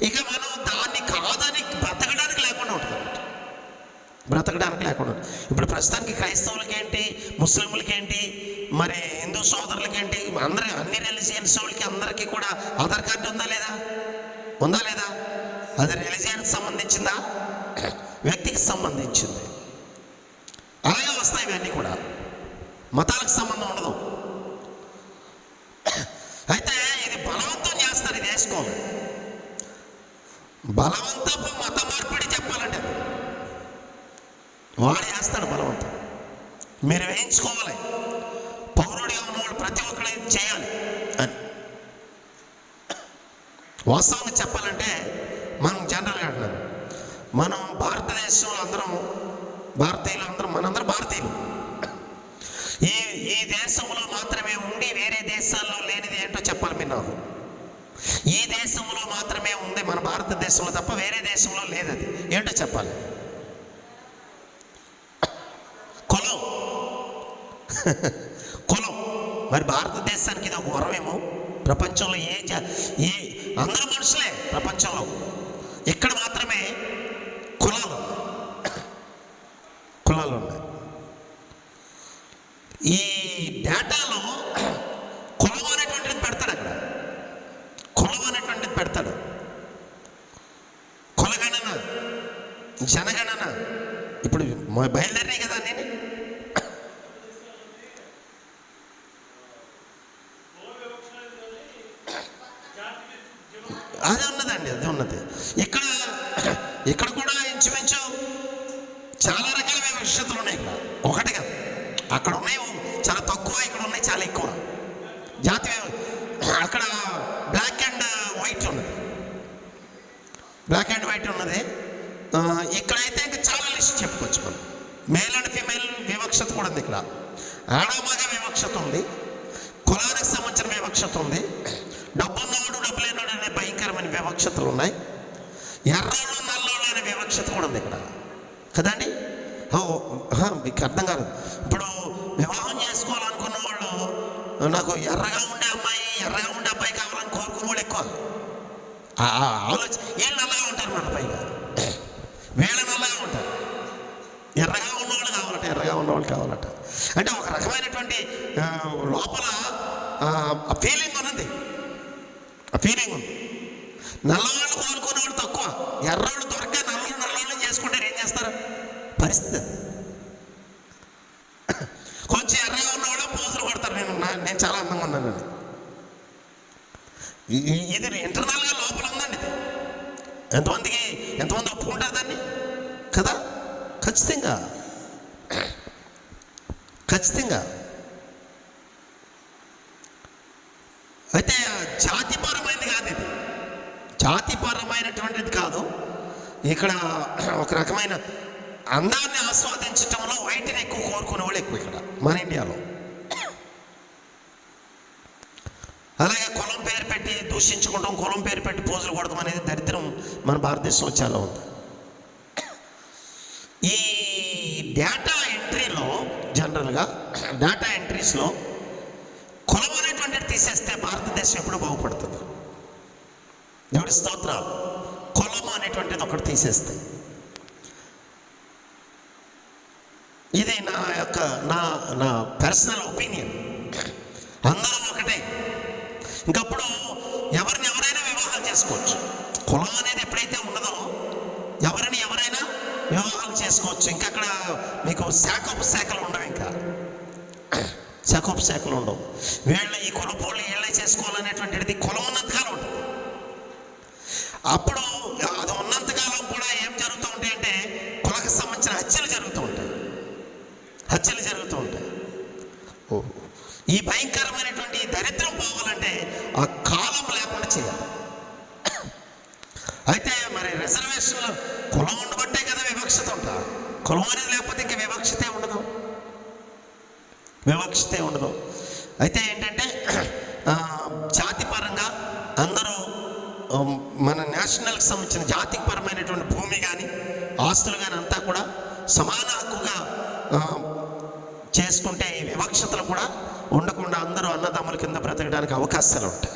ఇక మనం దాన్ని కాదని బ్రతకడానికి లేకుండా ఉంటుంది. ఇప్పుడు ప్రస్తుతానికి క్రైస్తవులకి ఏంటి, ముస్లింలకి ఏంటి, మరి హిందూ సోదరులకి ఏంటి, అన్ని రిలీజియన్స్ వాళ్ళకి అందరికీ కూడా ఆధార్ కార్డు ఉందా లేదా? అది రిలీజియన్కి సంబంధించిందా, వ్యక్తికి సంబంధించింది. అలాగే వస్తాయి ఇవన్నీ కూడా, మతాలకు సంబంధం ఉండదు. అయితే ఇది బలవంతం చేస్తారు, ఇది వేసుకోవాలి. బలవంతపు మత మార్పిడి చెప్పాలంటే వాడు చేస్తాడు బలవంతం. మీరు వేయించుకోవాలి, పౌరుడిగా ఉన్నవాళ్ళు ప్రతి ఒక్కరు ఇది చేయాలి అని. వాస్తవంగా చెప్పాలంటే మనం జనరల్గా అంటున్నాం, మనం భారతదేశంలో మనందరం భారతీయులు. ఈ దేశంలో మాత్రమే ఉండి వేరే దేశాల్లో లేనిది ఏంటో చెప్పాలి మీరు నాకు. ఈ దేశంలో మాత్రమే ఉంది, మన భారతదేశంలో తప్ప వేరే దేశంలో లేదు. అది ఏంటో చెప్పాలి. కులం. మరి భారతదేశానికి ఇది ఒక వరమేమో. ప్రపంచంలో అందరూ మనుషులే ప్రపంచంలో, ఇక్కడ మాత్రమే కులాలు ఉన్నాయి. ఈ డేటాలో కులం అనేటువంటిది పెడతాడు, అక్కడ కులం అనేటువంటిది పెడతాడు. కులగణన, జనగణన ఇప్పుడు బయలుదేరినాయి కదా. నేను అది ఉన్నది. ఇక్కడ కూడా ఇంచుమించు చాలా రకాల వివక్షతలు ఉన్నాయి. ఇక్కడ ఒకటి కదా, అక్కడ ఉన్నాయి చాలా తక్కువ, ఇక్కడ ఉన్నాయి చాలా ఎక్కువ. జాతి అక్కడ బ్లాక్ అండ్ వైట్ ఉన్నది. ఇక్కడైతే ఇంకా చాలా లిస్ట్ చెప్పుకోవచ్చు మనం. మేల్ అండ్ ఫీమేల్ వివక్షత కూడా ఉంది. ఇక్కడ ఆడమగ వివక్షత ఉంది, కులానికి సంబంధించిన వివక్షత ఉంది, డబ్బున్నవాడు డబ్బు లేనివాడు అనే భయంకరమైన వివక్షతలు ఉన్నాయి. ఎర్రోళ్ళు నల్లోళ్ళు అనే వివక్షత కూడా ఉంది ఇక్కడ కదండి. మీకు అర్థం కాదు. ఇప్పుడు వివాహం చేసుకోవాలనుకున్న వాళ్ళు నాకు ఎర్రగా ఉండే అబ్బాయి కావాలని కోరుకునే వాళ్ళు ఎక్కువ. ఆలోచన వీళ్ళు నల్లగా ఉంటారు, మన పైగా వీళ్ళ నల్లగా ఉంటారు. ఎర్రగా ఉన్నవాళ్ళు కావాలట. అంటే ఒక రకమైనటువంటి లోపల ఫీలింగ్ ఉంది. నల్లవాళ్ళు కోరుకునే వాళ్ళు తక్కువ. ఎర్రవాళ్ళు దొరక నల్లవాళ్ళు చేసుకుంటారు. ఏం చేస్తారు పరిస్థితి. కొంచెం ఎర్రగా ఉన్నవాళ్ళు పోజులు కొడతారు, నేను చాలా అందంగా ఉన్నాను. ఇది ఇంటర్నల్గా లోపల ఉందండి. ఇది ఎంతమంది ఒప్పుకుంటారు దాన్ని కదా? ఖచ్చితంగా అయితే జాతిపరమైనటువంటిది కాదు. ఇక్కడ ఒక రకమైన అందాన్ని ఆస్వాదించటంలో వైట్ని ఎక్కువ కోరుకునే వాళ్ళు ఎక్కువ ఇక్కడ మన ఇండియాలో. అలాగే కులం పేరు పెట్టి దూషించుకుంటాం, కులం పేరు పెట్టి పోజులు కొడతాం అనేది దరిద్రం మన భారతదేశంలో చాలా ఉంది. ఈ డేటా ఎంట్రీలో జనరల్గా డేటా ఎంట్రీస్లో కులం అనేటువంటిది తీసేస్తే భారతదేశం ఎప్పుడు బాగుపడుతుంది. దేవుడి స్తోత్రాలు. కులం అనేటువంటిది ఒకటి తీసేస్తే, ఇది నా పర్సనల్ ఒపీనియన్. అందరం ఒకటే. ఇంకప్పుడు ఎవరైనా వివాహాలు చేసుకోవచ్చు. కులం అనేది ఎప్పుడైతే ఉన్నదో ఎవరైనా వివాహాలు చేసుకోవచ్చు. ఇంకా అక్కడ మీకు శాఖలు ఉండవు. ఇంకా శాఖలు ఉండవు. వీళ్ళ ఈ కులపోళ్ళు వీళ్ళే చేసుకోవాలనేటువంటిది కులం ఉన్నంతకాలం ఉంటుంది. అప్పుడు అది ఉన్నంతకాలం కూడా ఏం జరుగుతూ ఉంటాయి అంటే కులకు సంబంధించిన హత్యలు జరుగుతూ ఉంటాయి. ఈ భయంకరమైనటువంటి ఈ దరిద్రం పోవాలంటే ఆ కాలం లేకుండా చేయాలి. అయితే మరి రిజర్వేషన్లో కులం ఉండబట్టే కదా వివక్షత ఉంటా. కులం అనేది లేకపోతే ఇంకా వివక్షతే ఉండదు. అయితే ఏంటంటే జాతిపరంగా అందరూ మన నేషనల్కి సంబంధించిన జాతిపరమైనటువంటి భూమి కానీ ఆస్తులు కానీ అంతా కూడా సమాన హక్కుగా చేసుకుంటే ఈ వివక్షతలు కూడా ఉండకుండా అందరూ అన్నదమ్ముల కింద బ్రతకడానికి అవకాశాలు ఉంటాయి.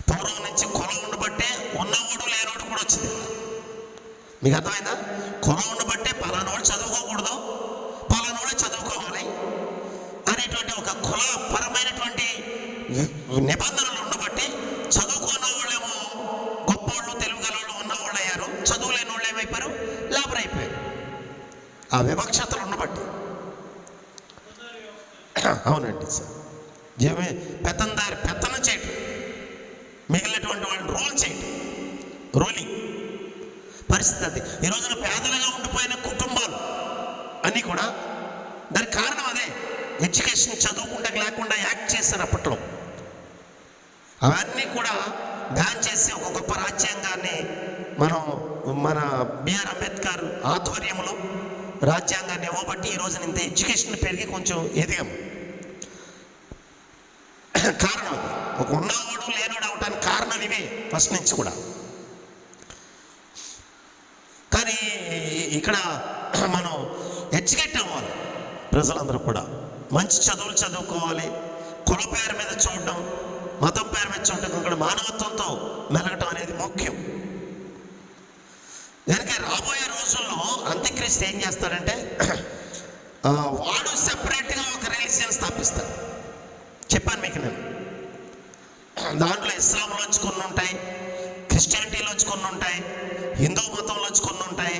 పూర్వం నుంచి కులం ఉండబట్టే ఉన్నవాడు లేనోడు కూడా వచ్చింది. మీకు అర్థమైందా? కులం ఉండబట్టే పలానోడు చదువుకోకూడదు, పలానోడే చదువుకోవాలి అనేటువంటి ఒక కులపరమైనటువంటి నిబంధనలు ఉండబట్టి చదువుకున్న వాళ్ళేమో గొప్పోళ్ళు, తెలుగుగలవాళ్ళు ఉన్నవాళ్ళు అయ్యారు, చదువు లేని వాళ్ళు ఏమైపోయారు, లేబర్ అయిపోయారు. ఆ వివక్షతలు ఉండబట్టి. అవునండి సార్, పెత్తనం చేయటం, మిగిలినటువంటి వాళ్ళని రోలింగ్ పరిస్థితి అది. ఈ రోజున పేదలుగా ఉండిపోయిన కుటుంబాలు అన్నీ కూడా దానికి కారణం అదే. ఎడ్యుకేషన్ చదువుకుంటా లేకుండా యాక్ట్ చేశారు అప్పట్లో. అవన్నీ కూడా బ్యాన్ చేసి ఒక గొప్ప రాజ్యాంగాన్ని మన బిఆర్ అంబేద్కర్ ఆధ్వర్యంలో రాజ్యాంగాన్ని ఇవ్వబట్టి ఈ రోజున ఇంత ఎడ్యుకేషన్ పెరిగి కొంచెం ఎదిగాము. కారణం ఒక ఉన్నవాడు లేనోడు అవడానికి కారణాలు ఇవే ఫస్ట్ నుంచి కూడా. కానీ ఇక్కడ మనం ఎడ్యుకేట్ అవ్వాలి. ప్రజలందరూ కూడా మంచి చదువులు చదువుకోవాలి. కుల పేరు మీద చూడడం, మతం పేరు మీద చూడటం, ఇక్కడ మానవత్వంతో మెలగటం అనేది ముఖ్యం. దానికి రాబోయే రోజుల్లో అంత్యక్రిస్తు ఏం చేస్తాడంటే వాడు సెపరేట్గా ఒక రిలీజియన్ స్థాపిస్తాడు. చెప్పాను మీకు నేను. దాంట్లో ఇస్లాంలోంచి కొన్ని ఉంటాయి, క్రిస్టియానిటీలోంచి కొన్ని ఉంటాయి, హిందూ మతంలోంచి కొన్ని ఉంటాయి,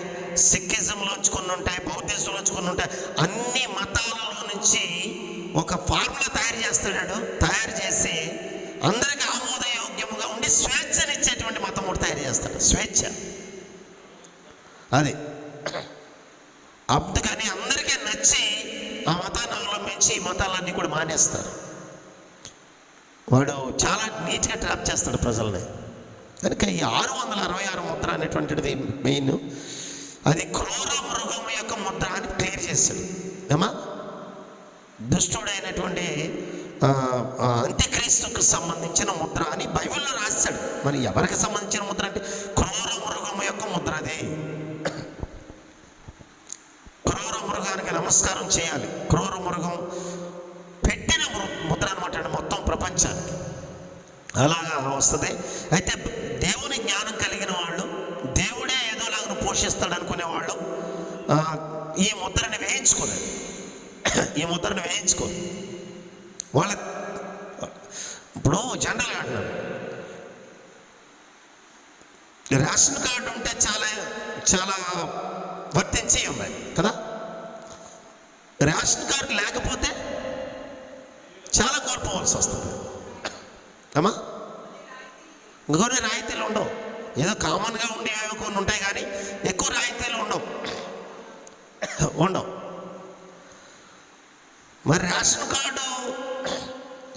సిక్కిజంలోంచి కొన్ని ఉంటాయి, బౌద్ధిజంలోంచి కొన్ని ఉంటాయి. అన్ని మతాలలో నుంచి ఒక ఫార్ములా తయారు చేసి అందరికి ఆమోదయోగ్యముగా ఉండి స్వేచ్ఛనిచ్చేటువంటి మతం కూడా తయారు చేస్తాడు. స్వేచ్ఛ అది. అందుకని అందరికీ నచ్చి ఆ మతాన్ని అవలంబించి ఈ మతాలన్నీ కూడా మానేస్తారు. వాడు చాలా నీట్గా ట్రాప్ చేస్తాడు ప్రజల్ని. కనుక ఈ 666 ముద్ర అనేటువంటిది మెయిన్. అది క్రూర మృగం యొక్క ముద్ర అని క్లియర్ చేశాడు. ఏమా దుష్టుడైనటువంటి అంత్యక్రీస్తుకు సంబంధించిన ముద్ర అని బైబిల్లో రాశాడు. మరి ఎవరికి సంబంధించిన ముద్ర అంటే క్రూర మృగం యొక్క ముద్ర. అది క్రూర మృగానికి నమస్కారం చేయాలి. క్రూర మృగం పెట్టిన ముద్ర అనమాట మొత్తం ప్రపంచానికి. అలాగా వస్తుంది. అయితే దేవుని జ్ఞానం కలిగిన వాళ్ళు, దేవుడే ఏదోలాగా పోషిస్తాడు అనుకునే వాళ్ళు ఈ ముద్రని వేయించుకోలేదు. వాళ్ళ ఇప్పుడు జనరల్గా అంటున్నాను, రేషన్ కార్డు ఉంటే చాలా వర్తించి ఉన్నాయి కదా. రేషన్ కార్డు లేకపోతే చాలా కోల్పోవాల్సి వస్తుంది అమ్మా. ఇంకొన్ని రాయితీలు ఉండవు. ఏదో కామన్గా ఉండేవి కొన్ని ఉంటాయి, కానీ ఎక్కువ రాయితీలు ఉండవు. మరి రేషన్ కార్డు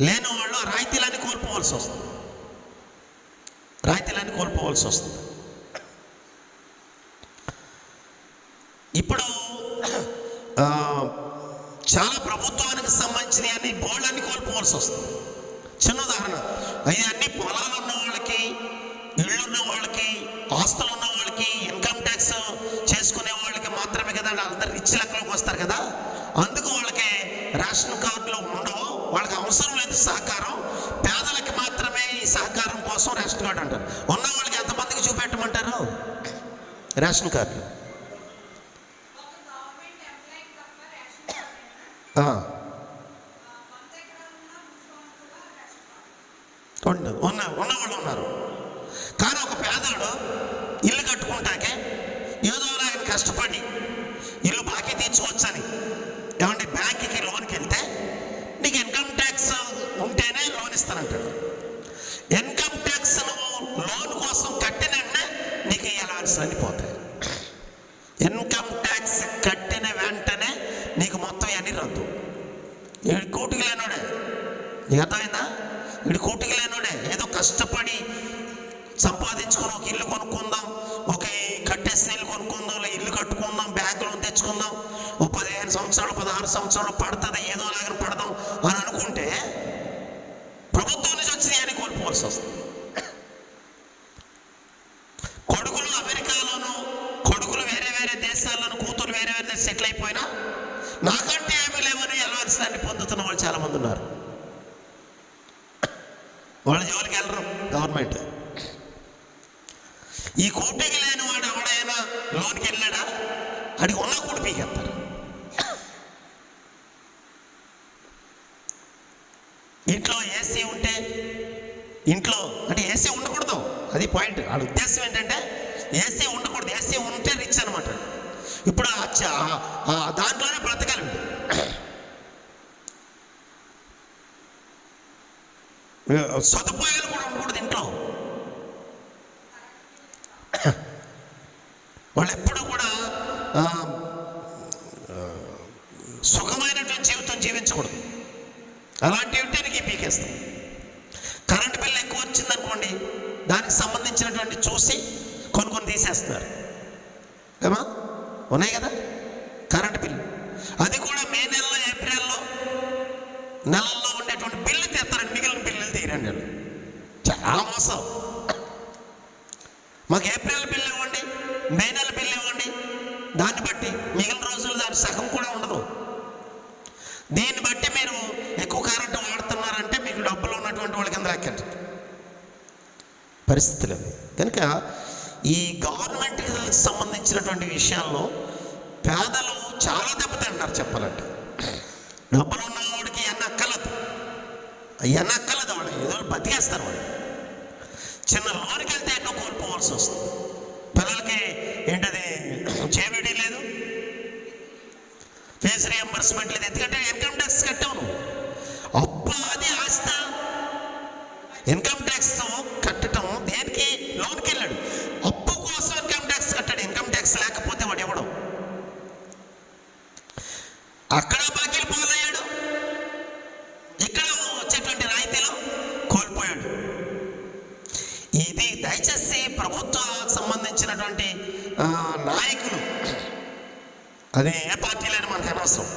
లేని వాళ్ళు రాయితీలన్నీ కోల్పోవాల్సి వస్తుంది. ఇప్పుడు చాలా ప్రభుత్వానికి సంబంధించిన అన్ని బోర్డులన్నీ కోల్పోవాల్సి వస్తుంది. చిన్న ఉదాహరణ, అవి అన్ని పొలాలు ఉన్న వాళ్ళకి, ఇళ్ళున్న వాళ్ళకి, ఆస్తులు ఉన్న వాళ్ళకి, ఇన్కమ్ ట్యాక్స్ చేసుకునే వాళ్ళకి మాత్రమే కదా అందరు రిచ్ లెక్కలోకి వస్తారు కదా. అందుకు వాళ్ళకి రేషన్ కార్డులు ఉండవు, వాళ్ళకి అవసరం లేదు సహకారం. పేదలకి మాత్రమే ఈ సహకారం కోసం రేషన్ కార్డు అంటారు. ఉన్న వాళ్ళకి ఎంతమందికి చూపెట్టమంటారు రేషన్ కార్డులు? ఉన్నవాళ్ళు ఉన్నారు. కానీ ఒక పేదవాడు ఇల్లు కట్టుకుంటాకే ఏదో ఆయన కష్టపడి ఇల్లు బాకీ తీర్చుకోవచ్చని ఏమంటే బ్యాంక్కి లోన్కి వెళ్తే నీకు ఇన్కమ్ ట్యాక్స్ ఉంటేనే లోన్ ఇస్తానంటాడు. ఇన్కమ్ ట్యాక్స్ లోన్ కోసం అన్నీ పోతాయి. ఇన్కమ్ ట్యాక్స్ కట్టిన వెంటనే నీకు మొత్తం అన్నీ రద్దు. వీడు కూటికి లేనోడే, నీకు అర్థమైందా? వీడు కూటికి లేనోడే. ఏదో కష్టపడి సంపాదించుకొని ఒక ఇల్లు కొనుక్కుందాం, ఒక కట్టేసిన ఇల్లు కొనుక్కుందాం, ఇల్లు కట్టుకుందాం, బ్యాంక్ లోన్ తెచ్చుకుందాం, ఓ 15 సంవత్సరాలు 16 సంవత్సరాలు పడుతుంది, ఏదో లాగా పడదాం అని అనుకుంటే ప్రభుత్వం నుంచి వచ్చిన అని కోల్పోవాల్సి వస్తుంది. కొడుకులు అమెరికాలోను, కొడుకులు వేరే వేరే దేశాల్లోను, కూతురు వేరే వేరే సెటిల్ అయిపోయినా నాకంటే ఏమీ లేవని ఎలవెన్స్లాన్ని పొందుతున్న వాళ్ళు చాలామంది ఉన్నారు. వాళ్ళ జోలికి వెళ్ళరు గవర్నమెంట్. ఈ కూటికి లేని వాడు ఎవడైనా లోన్కి వెళ్ళాడా, అడిగి ఉన్న కూటి పీకేస్తారు. ఇంట్లో ఏసీ ఉంటే, ఇంట్లో అంటే ఏసీ ఉండకూడదు, అది పాయింట్. వాళ్ళ ఉద్దేశం ఏంటంటే ఏసీ ఉండకూడదు, ఏసీ ఉంటే రిచ్ అనమాట. ఇప్పుడు దాంట్లోనే బ్రతకాలి. సదుపాయాలు కూడా ఉండకూడదు ఇంట్లో. వాళ్ళు ఎప్పుడు కూడా సుఖమైనటువంటి జీవితం జీవించకూడదు. అలాంటివి ఉంటే నీకు పీకేస్తాం. కరెంట్ బిల్ ఎక్కువ వచ్చిందనుకోండి, దానికి సంబంధించినటువంటి చూసి కొన్ని తీసేస్తున్నారు ఏమా, ఉన్నాయి కదా కరెంట్ బిల్లు. అది కూడా మే నెలలో ఏప్రిల్లో నెలల్లో ఉండేటువంటి బిల్లు తీస్తారండి, మిగిలిన బిల్లులు తీయరండి వాళ్ళు. చాలా మోసం. మాకు ఏప్రిల్ బిల్లు ఇవ్వండి, మే నెల బిల్లు ఇవ్వండి, దాన్ని బట్టి మిగిలిన రోజులు దాని సగం కూడా ఉండదు. దీన్ని బట్టి మీరు ఎక్కువ కరెంటు వాడుతున్నారంటే మీకు డబ్బులు ఉన్నటువంటి వాళ్ళకి అందరూ ఎక్కండి పరిస్థితులు. కనుక ఈ గవర్నమెంట్కి సంబంధించినటువంటి విషయాల్లో పేదలు చాలా దెబ్బతింటారు చెప్పాలంటే. డబ్బులు ఉన్నవాడికి ఎన్నక్కలదు వాడు, ఏదో బతికేస్తారు వాడు. చిన్న లోనికి వెళ్తే ఎన్నో కోల్పోవాల్సి వస్తుంది. పిల్లలకి ఏంటది చేవిడి లేదు, ఫీజు రియంబర్స్మెంట్ లేదు. ఎందుకంటే ఇన్కమ్ ట్యాక్స్ కట్టావు నువ్వు. అబ్బా అది ఆస్త. ఇన్కమ్ ట్యాక్స్ కట్టడం దేనికి? లోన్కి వెళ్ళాడు, అప్పు కోసం ఇన్కమ్ ట్యాక్స్ కట్టాడు. ఇన్కమ్ ట్యాక్స్ లేకపోతే వాడు ఇవ్వడం. అక్కడ బాకీలు పాలయ్యాడు, ఇక్కడ వచ్చేటువంటి రాయితీలో కోల్పోయాడు. ఇది దయచేసి ప్రభుత్వానికి సంబంధించినటువంటి నాయకులు, అది ఏ పార్టీలని మనకు అనవసరం,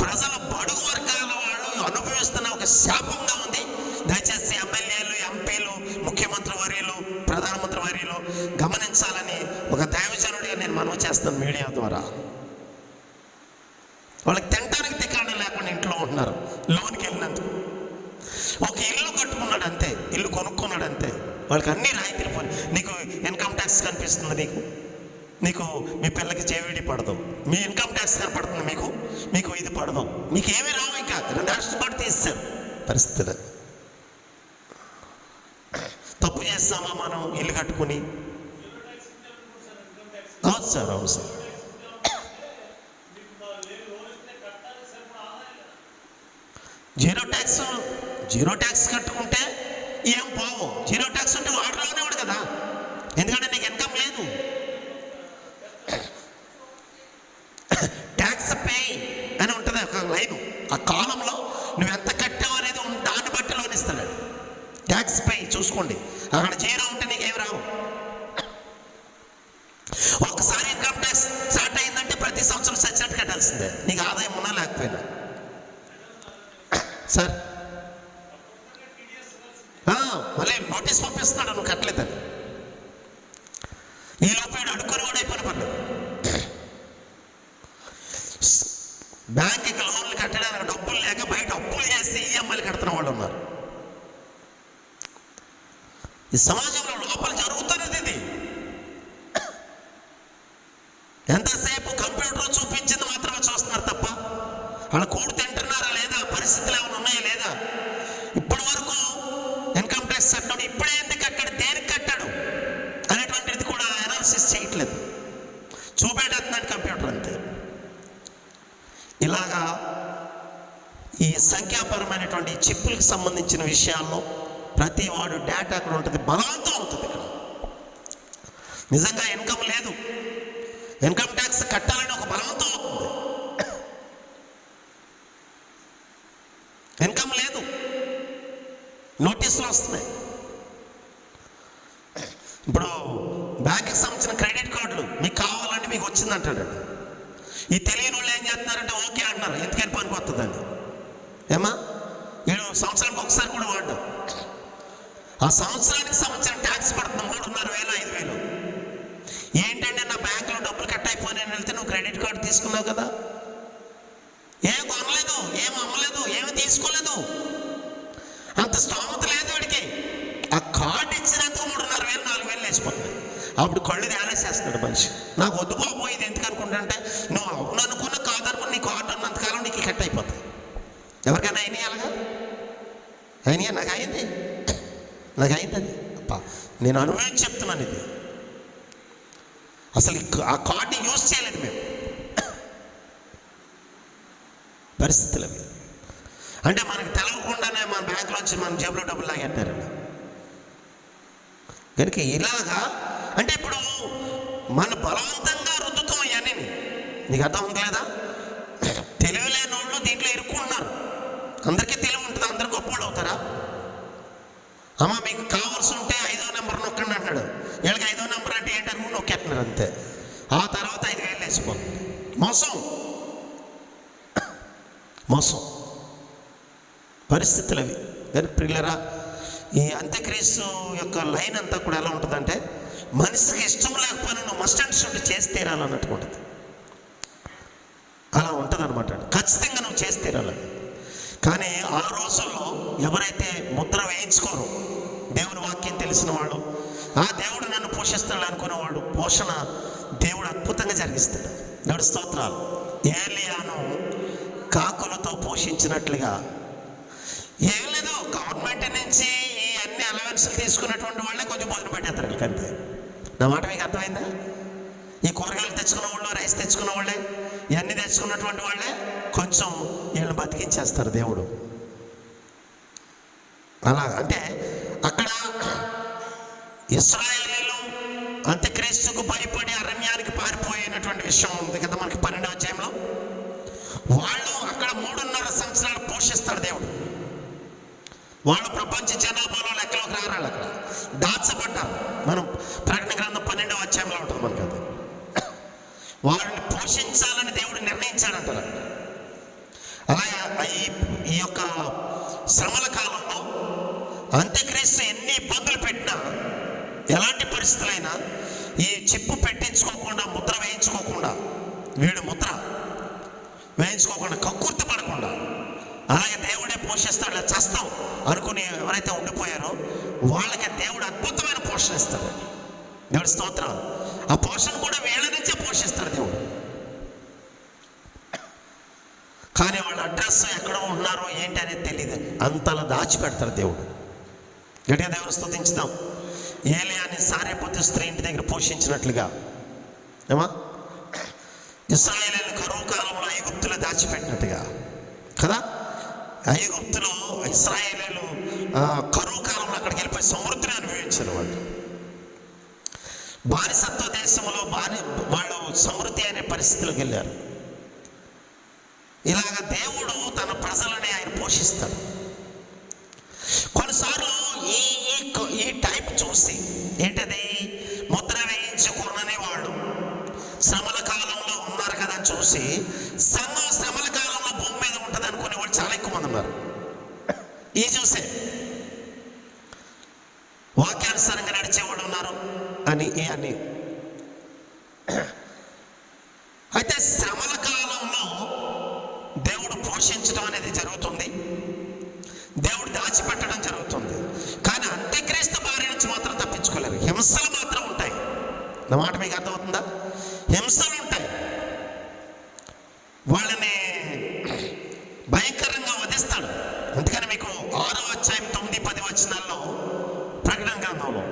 ప్రజల బడుగు వర్గాల వాళ్ళు అనుభవిస్తున్న ఒక శాపంగా ఉంది. దయచేసి ఎమ్మెల్యేలు, ఎంపీలు, ముఖ్యమంత్రి వర్యులు, ప్రధానమంత్రి వర్యులు గమనించాలని ఒక దైవజనుడిగా నేను మనవి చేస్తాను మీడియా ద్వారా. వాళ్ళకి తినడానికి తికాణం లేకుండా ఇంట్లో ఉంటున్నారు లోన్కి వెళ్ళినందుకు. ఒక ఇల్లు కట్టుకున్నాడు అంతే, ఇల్లు కొనుక్కున్నాడు అంతే, వాళ్ళకి అన్ని రాయితీలు పోయి. నీకు ఇన్కమ్ ట్యాక్స్ కనిపిస్తుంది, నీకు మీ పిల్లకి చేవిడి పడదు, మీ ఇన్కమ్ ట్యాక్స్ కనపడుతుంది, మీకు ఇది పడదు, మీకు ఏమీ రావు. ఇంకా 2 లక్షల పాటు తీస్తారు పరిస్థితులు. తప్పు చేస్తామా మనం ఇల్లు కట్టుకుని? అవును సార్, అవును సార్. జీరో ట్యాక్స్ కట్టుకుంటే ఏం పోవు. జీరో ట్యాక్స్ ఉంటే వాటిలోనే వాడు కదా, ఎందుకంటే నీకు ఇన్కమ్ లేదు. ట్యాక్స్ పే అని ఉంటుంది ఒక లైను, ఆ కాలంలో నువ్వు ఎంత కట్టావు అనేది దాన్ని బట్టి లోన్ ఇస్తాడు. ట్యాక్స్ పే చూసుకోండి, అక్కడ జీరో ఉంటే నీకేమి రావు. ఒకసారి ఇన్కమ్ ట్యాక్స్ స్టార్ట్ అయిందంటే ప్రతి సంవత్సరం సచ్చినట్టు కట్టాల్సిందే, నీకు ఆదాయం ఉన్నా లేకపోయినా. సార్ మళ్ళీ నోటీస్ పంపిస్తున్నాడు నువ్వు కట్టలేదని. ఈ లోపు అడుక్కొని కూడా అయిపోయిన పర్లేదు. బ్యాంకుకి లోన్లు కట్టడానికి డబ్బులు లేక బయట అప్పులు చేసి ఈఎంఐలు కడుతున్న వాళ్ళు ఉన్నారు. ఈ సమాజంలో లోపల జరుగుతున్నది ఇది. ఎంతసేపు కంప్యూటర్ చూపించింది మాత్రమే చూస్తున్నారు తప్ప వాళ్ళ కూడు తింటున్నారా లేదా, పరిస్థితులు ఏమైనా ఉన్నాయా లేదా. ఇప్పటి వరకు ఇన్కమ్ ట్యాక్స్ కట్టాడు, ఇప్పుడే ఎందుకు కట్టాడు, దేనికి కట్టాడు అనేటువంటిది కూడా అనాలిసిస్ చేయట్లేదు, చూపెట్టేస్తున్నాడు కంప్యూటర్ అంతే. ఇలాగా ఈ సంఖ్యాపరమైనటువంటి చిప్పులకు సంబంధించిన విషయాల్లో ప్రతి వాడు డేటా అక్కడ ఉంటుంది, బలవంతం అవుతుంది. ఇక్కడ నిజంగా ఇన్కమ్ లేదు, ఇన్కమ్ ట్యాక్స్ కట్టాలని ఒక బలవంతం అవుతుంది. ఇన్కమ్ లేదు, నోటీసులు వస్తున్నాయి. ఇప్పుడు బ్యాంకుకి సంబంధించిన క్రెడిట్ కార్డులు మీకు కావాలంటే మీకు వచ్చిందంటాడు. ఈ తెలియని వాళ్ళు ఏం చేస్తున్నారంటే ఓకే అంటున్నారు, ఎందుకని పనికి వస్తుందండి. ఏమా వీడు సంవత్సరానికి ఒకసారి కూడా వాడు, ఆ సంవత్సరానికి సంవత్సరం ట్యాక్స్ పడుతుంది 3,500 5,000. ఏంటంటే నా బ్యాంకులో డబ్బులు కట్ అయిపోయినాయని వెళ్తే నువ్వు క్రెడిట్ కార్డు తీసుకున్నావు కదా, ఏం కొనలేదు, ఏం అమ్మలేదు, ఏమి తీసుకోలేదు, అంత స్తోమత లేదు వీడికి. ఆ కార్డు ఇచ్చినందుకు 3,500 4,000 వేసిపోతుంది. అప్పుడు కళ్ళు తేలేసేస్తున్నాడు మనిషి. నాకు వద్దు పోయింది ఎందుకు అనుకుంటుంటే నువ్వు అవును అనుకున్నా కాదనుకున్న నీ కార్డు ఉన్నంతకాలం నీకు కట్ అయిపోతాయి. ఎవరికైనా అయినాయి అలాగా? అయినాయా? నాకు అయింది అది. అప్ప నేను అనుభవించి చెప్తున్నాను ఇది. అసలు ఆ కార్డు యూజ్ చేయలేదు మేము. పరిస్థితులు అవి. అంటే మనకు తెలవకుండానే మన బ్యాంకులోంచి మన జేబులో డబ్బులు లాగేస్తారండి. కనుక ఇలాగా అంటే ఇప్పుడు మన బలవంతంగా రుద్దుతాం ఇవన్నీ. నీకు అర్థం ఉందా? తెలివి లేని వాళ్ళు దీంట్లో ఇరుక్కుంటున్నారు. అందరికీ తెలివి ఉంటుంది, అందరూ గొప్పవాళ్ళు అవుతారా? అమ్మ మీకు కావాల్సి ఉంటే 5వ నెంబర్ నొక్కండి అంటాడు. వీళ్ళకి 5వ నెంబర్ అంటే ఏంటని నొక్కేస్తున్నారు అంతే. ఆ తర్వాత 5,000 వేసిపోతుంది. మోసం పరిస్థితులు అవి. కానీ ప్రియులరా, ఈ అంత్యక్రీస్తు యొక్క లైన్ అంతా కూడా ఎలా ఉంటుందంటే మనిషికి ఇష్టం లేకపోయినా నువ్వు మస్ట్ అండ్ షుడ్ చేసి తీరాలన్నట్టుగా ఉంటుంది. అలా ఉంటుంది అనమాట. ఖచ్చితంగా నువ్వు చేసి తీరాలని. కానీ ఆ రోజుల్లో ఎవరైతే ముద్ర వేయించుకోరు, దేవుని వాక్యం తెలిసిన వాళ్ళు, ఆ దేవుడు నన్ను పోషిస్తాడు అనుకునేవాడు, పోషణ దేవుడు అద్భుతంగా జరిగిస్తాడు. దేవుడి స్తోత్రాలు. ఏలియాను కాకులతో పోషించినట్లుగా ఏం లేదు, గవర్నమెంట్ నుంచి ఈ అన్ని అలవెన్స్లు తీసుకున్నటువంటి వాళ్ళే కొంచెం భోజనం పెట్టేస్తారు వీళ్ళకంతే. నా మాట మీకు అర్థమైందా? ఈ కూరగాయలు తెచ్చుకున్న వాళ్ళు, రైస్ తెచ్చుకున్న వాళ్ళే, ఇవన్నీ తెచ్చుకున్నటువంటి వాళ్ళే కొంచెం వీళ్ళని బతికించేస్తారు దేవుడు. అలా అంటే అక్కడ ఇశ్రాయేలీయులు అంత్యక్రీస్తుకు భయపడి అరణ్యానికి పారిపోయినటువంటి విషయం ఉంది కదా మనకి 12వ అధ్యాయంలో. వాళ్ళు అక్కడ 3.5 సంవత్సరాలు పోషిస్తాడు దేవుడు. వాళ్ళు ప్రపంచ జనాభాలో లెక్కలోకి రారాళ్ళు, అక్కడ దాచబడ్డారు. మనం ప్రకటన గ్రంథం 12వ అధ్యాయంలో ఉంటుంది మనకి. అది వారిని పోషించాలని దేవుడు నిర్ణయించాడంటారు. అలాగే ఈ యొక్క శ్రమల కాలంలో అంత్యక్రీస్తు ఎన్ని ఇబ్బందులు పెట్టినా, ఎలాంటి పరిస్థితులైనా ఈ చిప్పు పెట్టించుకోకుండా, ముద్ర వేయించుకోకుండా, వీడు ముద్ర వేయించుకోకుండా, కక్కుర్తి పడకుండా, అలాగే దేవుడే పోషిస్తాడు చేస్తాం అనుకుని ఎవరైతే ఉండిపోయారో వాళ్ళకి దేవుడు అద్భుతమైన పోషణ ఇస్తాడు. దేవుడి స్తోత్రం. ఆ పోషణ కూడా వీళ్ళ నుంచే పోషిస్తాడు దేవుడు. కానీ వాళ్ళ అడ్రస్ ఎక్కడ ఉన్నారో ఏంటి అనేది తెలియదు, అంతలా దాచిపెడతాడు దేవుడు. గట్టిగా దేవుడు స్తుతించుదాం. ఏలియాని సారేపతు స్త్రీ ఇంటి దగ్గర పోషించినట్లుగా ఏమా ఇశ్రాయేలీయులు కరువు కాలంలో ఐగుప్తులో దాచిపెట్టినట్టుగా కదా. ఐగుప్తులో ఇశ్రాయేలీయులు కరువు కాలంలో అక్కడికి వెళ్ళిపోయి సమృద్ధిని అనుభవించారు. వాళ్ళు బానిసత్వ దేశంలో వాళ్ళు సమృద్ధి అనే పరిస్థితిలోకి వెళ్ళారు. ఇలాగ దేవుడు తన ప్రజలని ఆయన పోషిస్తాడు. కొన్నిసార్లు ఈ టైప్ చూసి ఏంటది, ముద్ర వేయించుకోనని వాళ్ళు శ్రమల కాలంలో ఉన్నారు కదా చూసి, సంఘం శ్రమల కాలంలో భూమి మీద ఉంటుంది అనుకునే వాళ్ళు చాలా ఎక్కువ మంది ఉన్నారు. ఈ చూసే వాక్యానుసారంగా నడిచేవాళ్ళు ఉన్నారు అని అయితే శ్రమల కాలంలో దేవుడు పోషించడం అనేది జరుగుతుంది, దేవుడు దాచిపెట్టడం జరుగుతుంది. కానీ అంత్యక్రీస్తు బారి నుంచి మాత్రం తప్పించుకోలేరు. హింసలు మాత్రం ఉంటాయి. నా మాట మీకు అర్థమవుతుందా? హింసలు ఉంటాయి. వాళ్ళని భయంకరంగా వధిస్తాడు. అందుకని మీకు 6వ అధ్యాయం 9-10 వచనాల్లో ప్రకటన గ్రంథంలో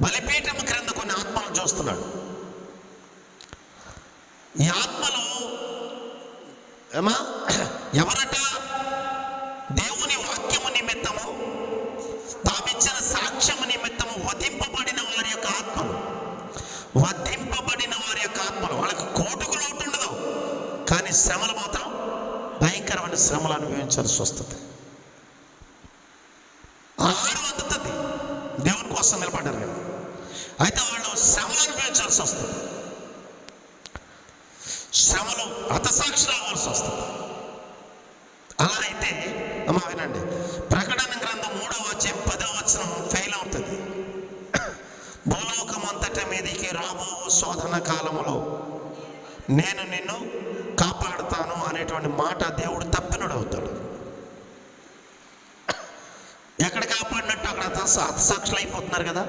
బలిపీఠం క్రింద కొన్ని ఆత్మలను చూస్తున్నాడు. ఈ ఆత్మలు ఎవరట? దేవుని వాక్యము నిమిత్తము, తామిచ్చిన సాక్ష్యము నిమిత్తము వధింపబడిన వారి యొక్క ఆత్మలు. అనుభవించాల్సి వస్తుంది. ఆహారం అందుతుంది, దేవుని కోసం నిలబడ్డారు కదా. అయితే వాళ్ళు శ్రమలు అనుభవించాల్సి వస్తుంది, శ్రమలు హతసాక్షులు అవ్వాల్సి వస్తుంది. అలా అయితే అమ్మ వినండి, ప్రకటన గ్రంథం 3:10 ఫెయిల్ అవుతుంది. భూలోకం అంతటా మీదికి రాబో శోధన కాలంలో నేను నిన్ను కాపాడుతాను అనేటువంటి మాట దేవుడు తప్పినడు అవుతాడు. ఎక్కడ కాపాడినట్టు అక్కడ హతసాక్షులు అయిపోతున్నారు కదా,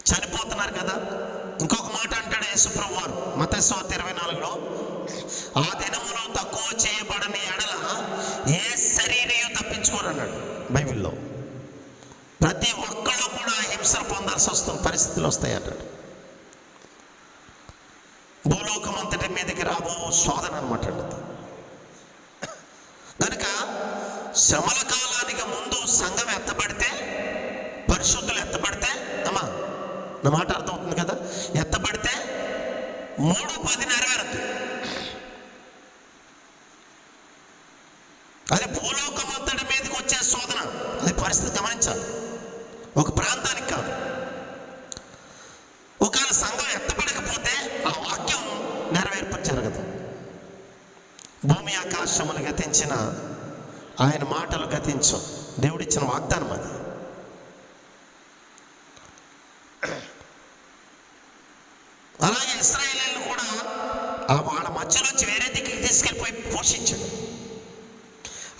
చనిపోతున్నారు కదా. ఇంకొక మాట అంటాడు యేసుప్రభు వారు మత్తయి 24:24, ఆ దినములో తక్కువ చేయబడని ఎడల ఏ శరీరయు తప్పించుకోరన్నాడు బైబిల్లో. ప్రతి ఒక్కళ్ళు కూడా హింసలు పొందాల్సి వస్తున్న పరిస్థితులు వస్తాయి అన్నాడు. భూలోకం అంతటి మీదకి రాబో శోధన అనమాట. కనుక శ్రమల కాలానికి ముందు సంఘం ఎత్తబడితే, పరిశుద్ధులు ఎత్తబడితే, అమ్మా నా మాట అర్థమవుతుంది కదా, ఎత్తబడితే 3:10 నెరవేరుతుంది. అది భూలోకం అంతటి మీదకి వచ్చే శోధన. అది పరిస్థితి గమనించాలి, ఒక ప్రాంతానికి కాదు. ఒకవేళ సంఘం ఎత్తబడకపోతే ఆ వాక్యం నెరవేర్పు జరగదు. భూమి ఆకాశములు గతించిన ఆయన మాటలు గతించు, దేవుడిచ్చిన వాగ్దానం అది. అలాగే ఇశ్రాయేలీయులను కూడా వాళ్ళ మధ్యలోంచి వేరే దిక్కుకి తీసుకెళ్ళిపోయి పోషించాడు.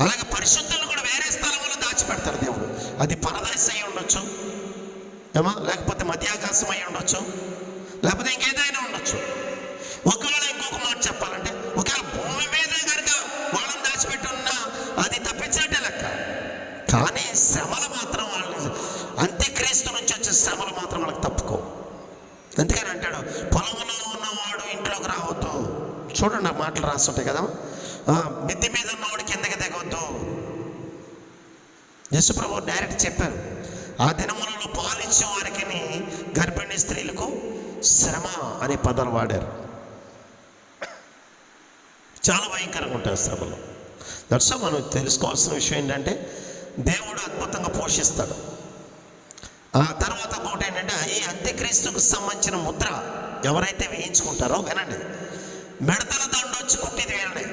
అలాగే పరిశుద్ధులను కూడా వేరే స్థలంలో దాచిపెడతాడు దేవుడు. అది పరదేశం అయి ఉండొచ్చు, ఏమా, లేకపోతే మధ్యాకాశం అయి ఉండొచ్చు, లేకపోతే ఇంకేదైనా ఉండొచ్చు. ఒకవేళ ఇంకొక మాట చెప్పాలంటే, ఒకవేళ భూమి మీద కనుక వాళ్ళని దాచిపెట్టి ఉన్నా అది తప్పించినట్టే లెక్క. కానీ శ్రమలు మాత్రం వాళ్ళని, అంత్యక్రీస్తు నుంచి వచ్చే శ్రమలు మాత్రం వాళ్ళకి తప్పుకో. అందుకని అంటాడు, పొలంలో ఉన్నవాడు ఇంట్లోకి రావద్దు. చూడండి ఆ మాటలు రాస్తుంటాయి కదా, మిద్ది మీద ఉన్నవాడు కిందకి దిగొద్దు. యేసుప్రభు డైరెక్ట్ చెప్పారు, ఆ దినములలో పాలించే వారికి గర్భిణీ స్త్రీలకు శ్రమ అనే పదాలు వాడారు. చాలా భయంకరంగా ఉంటాయి శ్రమలు. దట్స్ మనం తెలుసుకోవాల్సిన విషయం ఏంటంటే, దేవుడు అద్భుతంగా పోషిస్తాడు. ఆ తర్వాత ఒకటి ఏంటంటే, ఈ అంత్యక్రీస్తుకు సంబంధించిన ముద్ర ఎవరైతే వేయించుకుంటారో, వినండి, మిడతల దండు వచ్చి కుట్టిది వినండి.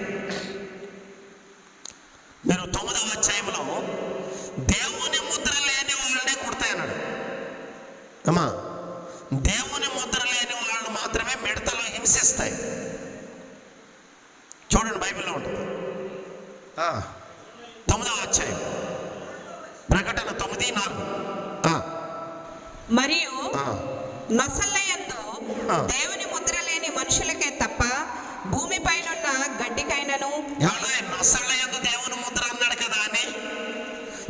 మీరు 9వ అధ్యాయంలో దేవుని ముద్ర లేని వాళ్ళనే కుడతాయన్నాడు. అమ్మా, దేవుని ముద్ర లేని వాళ్ళు మాత్రమే మిడతలు హింసిస్తాయి. చూడండి బైబిల్లో ఉంటుంది. 9వ అధ్యాయం ప్రకటన 9:4. మరియు నొసళ్ళయందు దేవుని ముద్ర లేని మనుషులకే తప్ప భూమిపైనున్న గడ్డికైనను. నొసళ్ళయందు దేవుని ముద్ర అన్నాడు కదా అని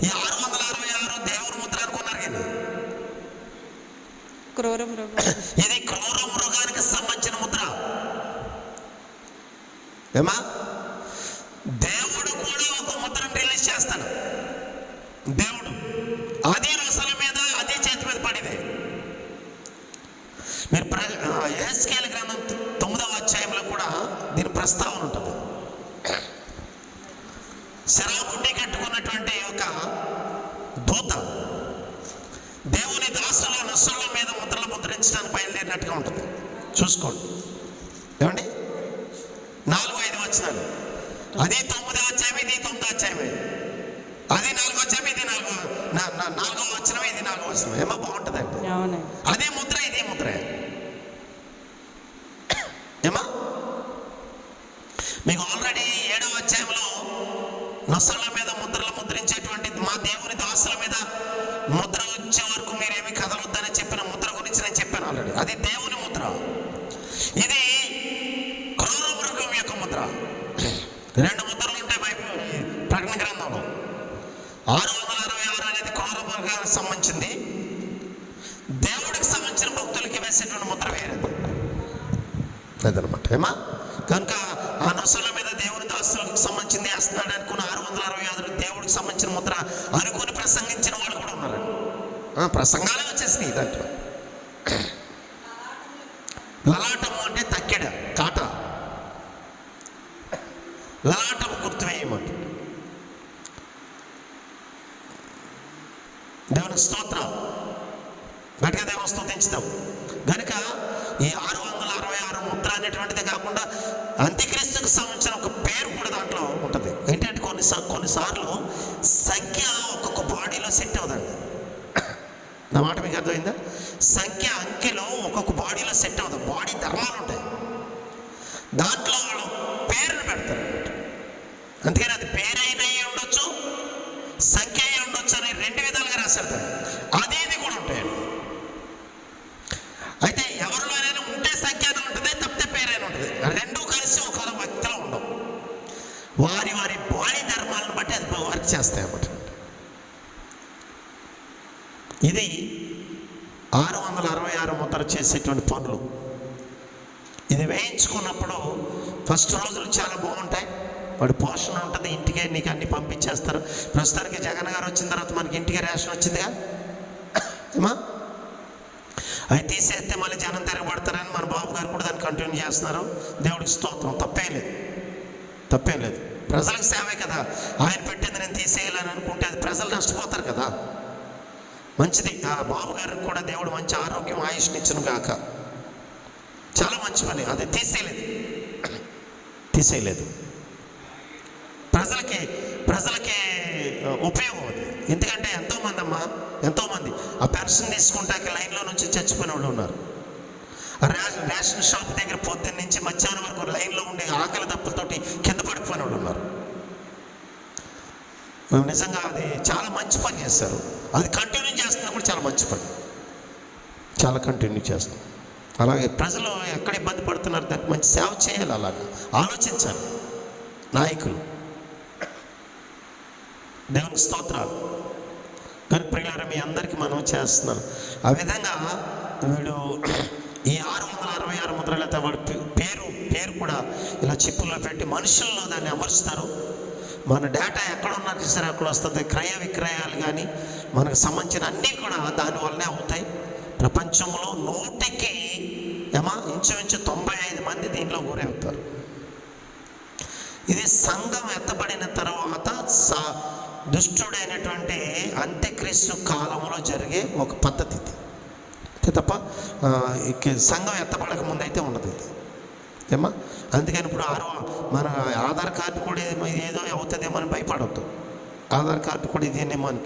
666 దేవుని ముద్ర అనుకున్నారు కదా. క్రూర మృగం, ఇది క్రూర మృగానికి సంబంధించిన ముద్ర. ఏమా, దేవుడు కూడా ఒక ముద్రను రిలీజ్ చేస్తాడు. దేవుడు అది రొసల మీద, అదే చేతి మీద పడింది. మీరు యెహెజ్కేలు గ్రంథం 9వ అధ్యాయంలో కూడా దీని ప్రస్తావన ఉంటుంది. శరాబుడ్డి కట్టుకున్నటువంటి ఒక దూత దేవుని దాసుల నొసళ్ళ మీద ముద్రలు ముద్రించడానికి బయలుదేరినట్టుగా ఉంటుంది. చూసుకోండి ఏమండి, 4-5 వచనాలు. అది 9వ అధ్యాయం, ఇది 9వ అధ్యాయమే. అది 4వ అధ్యాయం, ఇది 4వ వచనం, ఇది 4వ వచనం. ఏమో బాగుంటుందండి. అదే ముద్ర, ఇది ముద్ర. ఏమా, మీకు ఆల్రెడీ 7వ అధ్యాయంలో నొసళ్ళ మీద ముద్రలు ముద్రించేటువంటి మా దేవుని దాసుల మీద ముద్ర వచ్చే వరకు మీరేమి కదలొద్దని చెప్పిన ముద్ర గురించి నేను చెప్పాను ఆల్రెడీ. అది దేవుని ముద్ర, ఇది క్రూర మృగం యొక్క ముద్ర. 2 ముద్రలు ఉంటాయి బైబిల్ ప్రకటన గ్రంథంలో. 666 అనేది క్రూర మృగానికి సంబంధించింది. దేవుడికి సంబంధించిన భక్తులకి వేసేటువంటి ముద్ర వేరేది అదనమాట. ఏమా, కనుక ఆ నొసళ్ళ మీద దేవుని దాసులకు సంబంధించింది వేస్తున్నాడు అనుకున్న 666 దేవుడికి సంబంధించిన ముద్ర అనుకుని ప్రసంగించిన వాళ్ళు కూడా ఉన్నారు. ప్రసంగాలే వచ్చేసినాయి దాంట్లో. లలాటము అంటే తక్కెడ, కాట. లలాటము గుర్తు వేయమంటాడు. దేవునికి స్తోత్రం. గట్టిగా దేవుని స్తుతించుదాం. కనుక ఈ 666 ముద్ర అనేటువంటిది కాకుండా అంత్యక్రీస్తుకు సంబంధించిన ఒక పేరు కూడా దాంట్లో ఉంటుంది. ఏంటంటే కొన్నిసార్లు సంఖ్య ఒక్కొక్క బాడీలో సెట్ అవ్వదండి. నా మాట మీకు అర్థమైందా? సంఖ్య అంకెలో ఒక్కొక్క బాడీలో సెట్ అవుతుంది. బాడీ ధర్మాలు ఉంటాయి, దాంట్లో వాళ్ళు పేరును పెడతారు. అందుకని అది పేరైనా ఉండొచ్చు, సంఖ్య అయి ఉండొచ్చు అని 2 విధాలుగా రాశారు. అదేది కూడా ఉంటాయండి. అయితే ఎవరిలోనైనా ఉంటే సంఖ్య అని ఉంటుంది, తప్పితే పేరైనా ఉంటుంది. రెండూ కలిసి ఒక వ్యక్తిలో ఉండవు. వారి వారి బాడీ ధర్మాలను బట్టి అది వర్క్ చేస్తాయి అన్నమాట. ఇది 666 ముద్ర చేసేటువంటి పనులు. ఇది వేయించుకున్నప్పుడు ఫస్ట్ రోజులు చాలా బాగుంటాయి. వాడి పోషణ ఉంటుంది, ఇంటికే నీకు అన్ని పంపించేస్తారు. ప్రస్తుతానికి జగన్ గారు వచ్చిన తర్వాత మనకి ఇంటికే రేషన్ వచ్చిందిగా ఏమా. అవి తీసేస్తే మళ్ళీ జనం తిరగబడతారని మన బాబు గారు కూడా దాన్ని కంటిన్యూ చేస్తున్నారు. దేవుడికి స్తోత్రం. తప్పేం లేదు. ప్రజలకు సేవే కదా. ఆయన పెట్టింది నేను తీసేయాలని అనుకుంటే అది ప్రజలు నష్టపోతారు కదా. మంచిది. ఆ బాబు గారికి కూడా దేవుడు మంచి ఆరోగ్యం, ఆయుష్ని ఇచ్చును గాక. చాలా మంచి పని. అది తీసేయలేదు. ప్రజలకి ఉపయోగం అది. ఎందుకంటే ఎంతోమంది ఆ పెన్షన్ తీసుకుంటాక లైన్లో నుంచి చచ్చిపోయిన వాళ్ళు ఉన్నారు. రేషన్ షాప్ దగ్గర పొద్దున్న నుంచి మధ్యాహ్నం వరకు లైన్లో ఉండే ఆకలి దప్పులతోటి కింద పడిపోయిన వాళ్ళు ఉన్నారు. నిజంగా అది చాలా మంచి పని చేస్తారు. అది కంటిన్యూ చేస్తున్నా కూడా చాలా మంచి పని, చాలా కంటిన్యూ చేస్తాం. అలాగే ప్రజలు ఎక్కడ ఇబ్బంది పడుతున్నారు, దానికి మంచి సేవ చేయాలి. అలాగే ఆలోచించాలి నాయకులు. దేవునికి స్తోత్రాలు. కానీ ప్రియులారా, మీ అందరికీ మనం చేస్తున్నాను. ఆ విధంగా వీడు ఈ 666 ముద్రలు అయితే వాడి పేరు కూడా ఇలా చిప్పుల్లో పెట్టి మనుషుల్లో దాన్ని అమర్చుతారు. మన డేటా ఎక్కడ ఉన్నది సరే అక్కడ వస్తుంది. క్రయ విక్రయాలు కానీ మనకు సంబంధించిన అన్నీ కూడా దానివల్లనే అవుతాయి. ప్రపంచంలో 100కి ఇంచుమించు 95 మంది దీంట్లో గురవుతారు. ఇది సంఘం ఎత్తబడిన తర్వాత దుష్టుడైనటువంటి అంత్యక్రీస్తు కాలంలో జరిగే ఒక పద్ధతి ఇది. తప్ప సంఘం ఎత్తబడక ముందు అయితే ఉండదు ఇది. అందుకని ఇప్పుడు మన ఆధార్ కార్డు కూడా ఏదో అవుతుందేమో అని భయపడవద్దు. ఆధార్ కార్డు కూడా ఇదేనేమో అని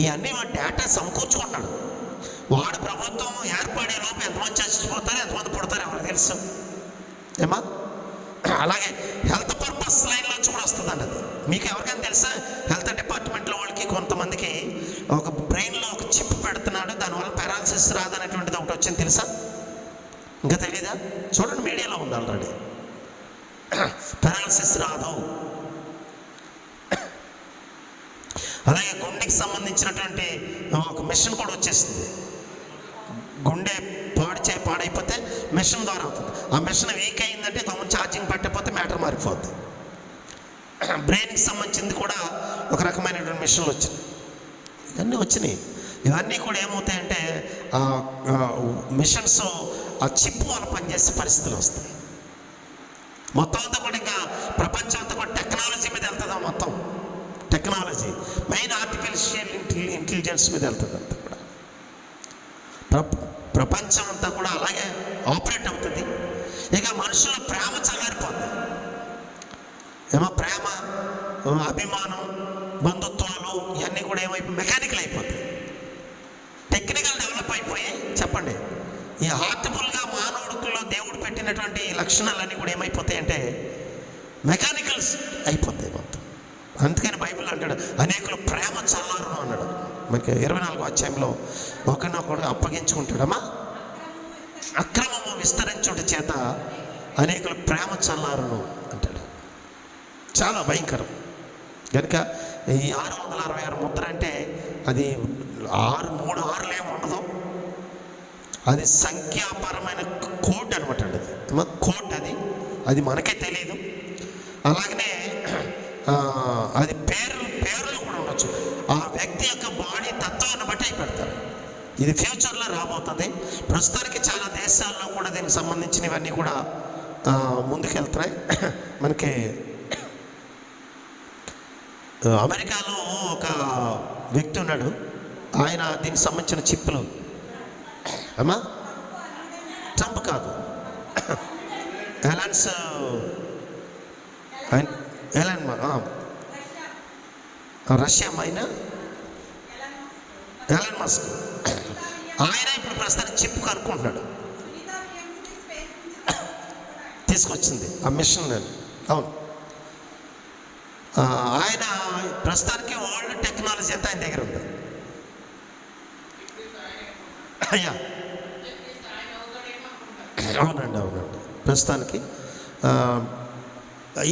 ఇవన్నీ వాడు డేటా సమకూర్చుకున్నాడు. వాడు ప్రభుత్వం ఏర్పడే లోపు ఎంతమంది చచ్చిపోతారో ఎంతమంది పుడతారో ఎవరికి తెలుసు. అలాగే హెల్త్ పర్పస్ లైన్లోంచి కూడా వస్తుందండి అది. మీకు ఎవరికైనా తెలుసా? హెల్త్ డిపార్ట్మెంట్లో వాళ్ళకి కొంతమందికి ఒక బ్రెయిన్లో ఒక చిప్ పెడుతున్నాడు, దానివల్ల పారాలసిస్ రాదనేటువంటిది ఒకటి వచ్చింది తెలుసా? ఇంకా తెలీదా? చూడండి, మీడియాలో ఉంది ఆల్రెడీ. పారాలసిస్ రాదు. అలాగే గుండెకి సంబంధించినటువంటి ఒక మిషన్ కూడా వచ్చేస్తుంది. గుండె పాడైపోతే మిషన్ ద్వారా అవుతుంది. ఆ మిషన్ వీక్ అయిందంటే గమని ఛార్జింగ్ పెట్టకపోతే మ్యాటర్ మారిపోద్ది. బ్రెయిన్కి సంబంధించింది కూడా ఒక రకమైనటువంటి మిషన్లు వచ్చినాయి. ఇవన్నీ వచ్చినాయి. ఇవన్నీ కూడా ఏమవుతాయంటే మిషన్స్ ఆ చిప్ వల్ల పనిచేసే పరిస్థితులు వస్తాయి. మొత్తం అంతా కూడా ఇంకా ప్రపంచం అంతా కూడా టెక్నాలజీ మీద వెళ్తుందా? మొత్తం టెక్నాలజీ మెయిన్ ఆర్టిఫిషియల్ ఇంటెలిజెన్స్ మీద వెళ్తుంది. అంతా కూడా ప్రపంచం అంతా కూడా అలాగే ఆపరేట్ అవుతుంది. ఇక మనుషుల ప్రేమ చల్లారిపోతుంది. ప్రేమ, అభిమానం, బంధుత్వాలు ఇవన్నీ కూడా ఏమైపోయి మెకానికల్ అయిపోతాయి. టెక్నికల్ డెవలప్ అయిపోయి చెప్పండి, ఈ హార్ట్ఫుల్గా మానవుడిలో దేవుడు పెట్టినటువంటి లక్షణాలన్నీ కూడా ఏమైపోతాయి అంటే మెకానికల్స్ అయిపోతాయి మొత్తం. అందుకని బైబిల్ అంటాడు అనేకులు ప్రేమ చల్లారును అన్నాడు. మనకి 24వ అధ్యాయంలో ఒకరినొకడు అప్పగించుకుంటాడమ్మా. అక్రమము విస్తరించుట చేత అనేకులు ప్రేమ చల్లారును అంటాడు. చాలా భయంకరం. కనుక ఈ 666 ముద్ర అంటే అది 3 ఏమి ఉండదు. అది సంఖ్యాపరమైన కోడ్ అనమాట అండి. అది కోడ్, అది మనకే తెలియదు. అలాగనే అది పేర్లు కూడా ఉండొచ్చు. ఆ వ్యక్తి యొక్క బాడీ తత్వాన్ని బట్టి అయి పెడతారు. ఇది ఫ్యూచర్లో రాబోతుంది. ప్రస్తుతానికి చాలా దేశాల్లో కూడా దీనికి సంబంధించినవన్నీ కూడా ముందుకెళ్తున్నాయి. మనకి అమెరికాలో ఒక వ్యక్తి ఉన్నాడు, ఆయన దీనికి సంబంధించిన చిప్పులు అమ్మా ట్రంప్ కాదు, రష్యా ఆయన ఎలాన్ మస్క్. ఆయన ఇప్పుడు ప్రస్తుతానికి చిప్ కనుక్కుంటున్నాడు, తీసుకొచ్చింది ఆ మిషన్. అవును, ఆయన ప్రస్తుతానికి వరల్డ్ టెక్నాలజీ అంతా ఆయన దగ్గర ఉంది. అయ్యా అవునండి, ప్రస్తుతానికి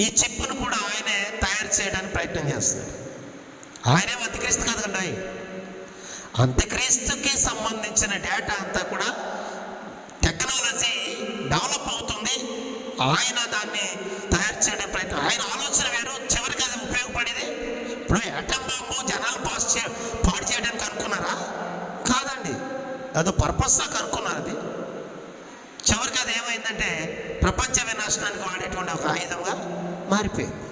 ఈ చిప్ను కూడా ఆయనే తయారు చేయడానికి ప్రయత్నం చేస్తున్నాడు. ఆయనే అంత్యక్రీస్తు కాదండి, అంత్యక్రీస్తుకి సంబంధించిన డేటా అంతా కూడా టెక్నాలజీ డెవలప్ అవుతుంది. ఆయన దాన్ని తయారు చేయడానికి ప్రయత్నం, ఆయన ఆలోచన వేరు, చివరికి అది ఉపయోగపడేది. ఇప్పుడు యాటమ్ బాంబు జనాలు పాడు చేయడానికి అనుకున్నారా? కాదండి, అదో పర్పస్గా కనుక్కున్నారు. అది చివరికి అది ఏమైందంటే ప్రపంచ వినాశనానికి వాడేటువంటి ఒక ఆయుధంగా మారిపోయింది.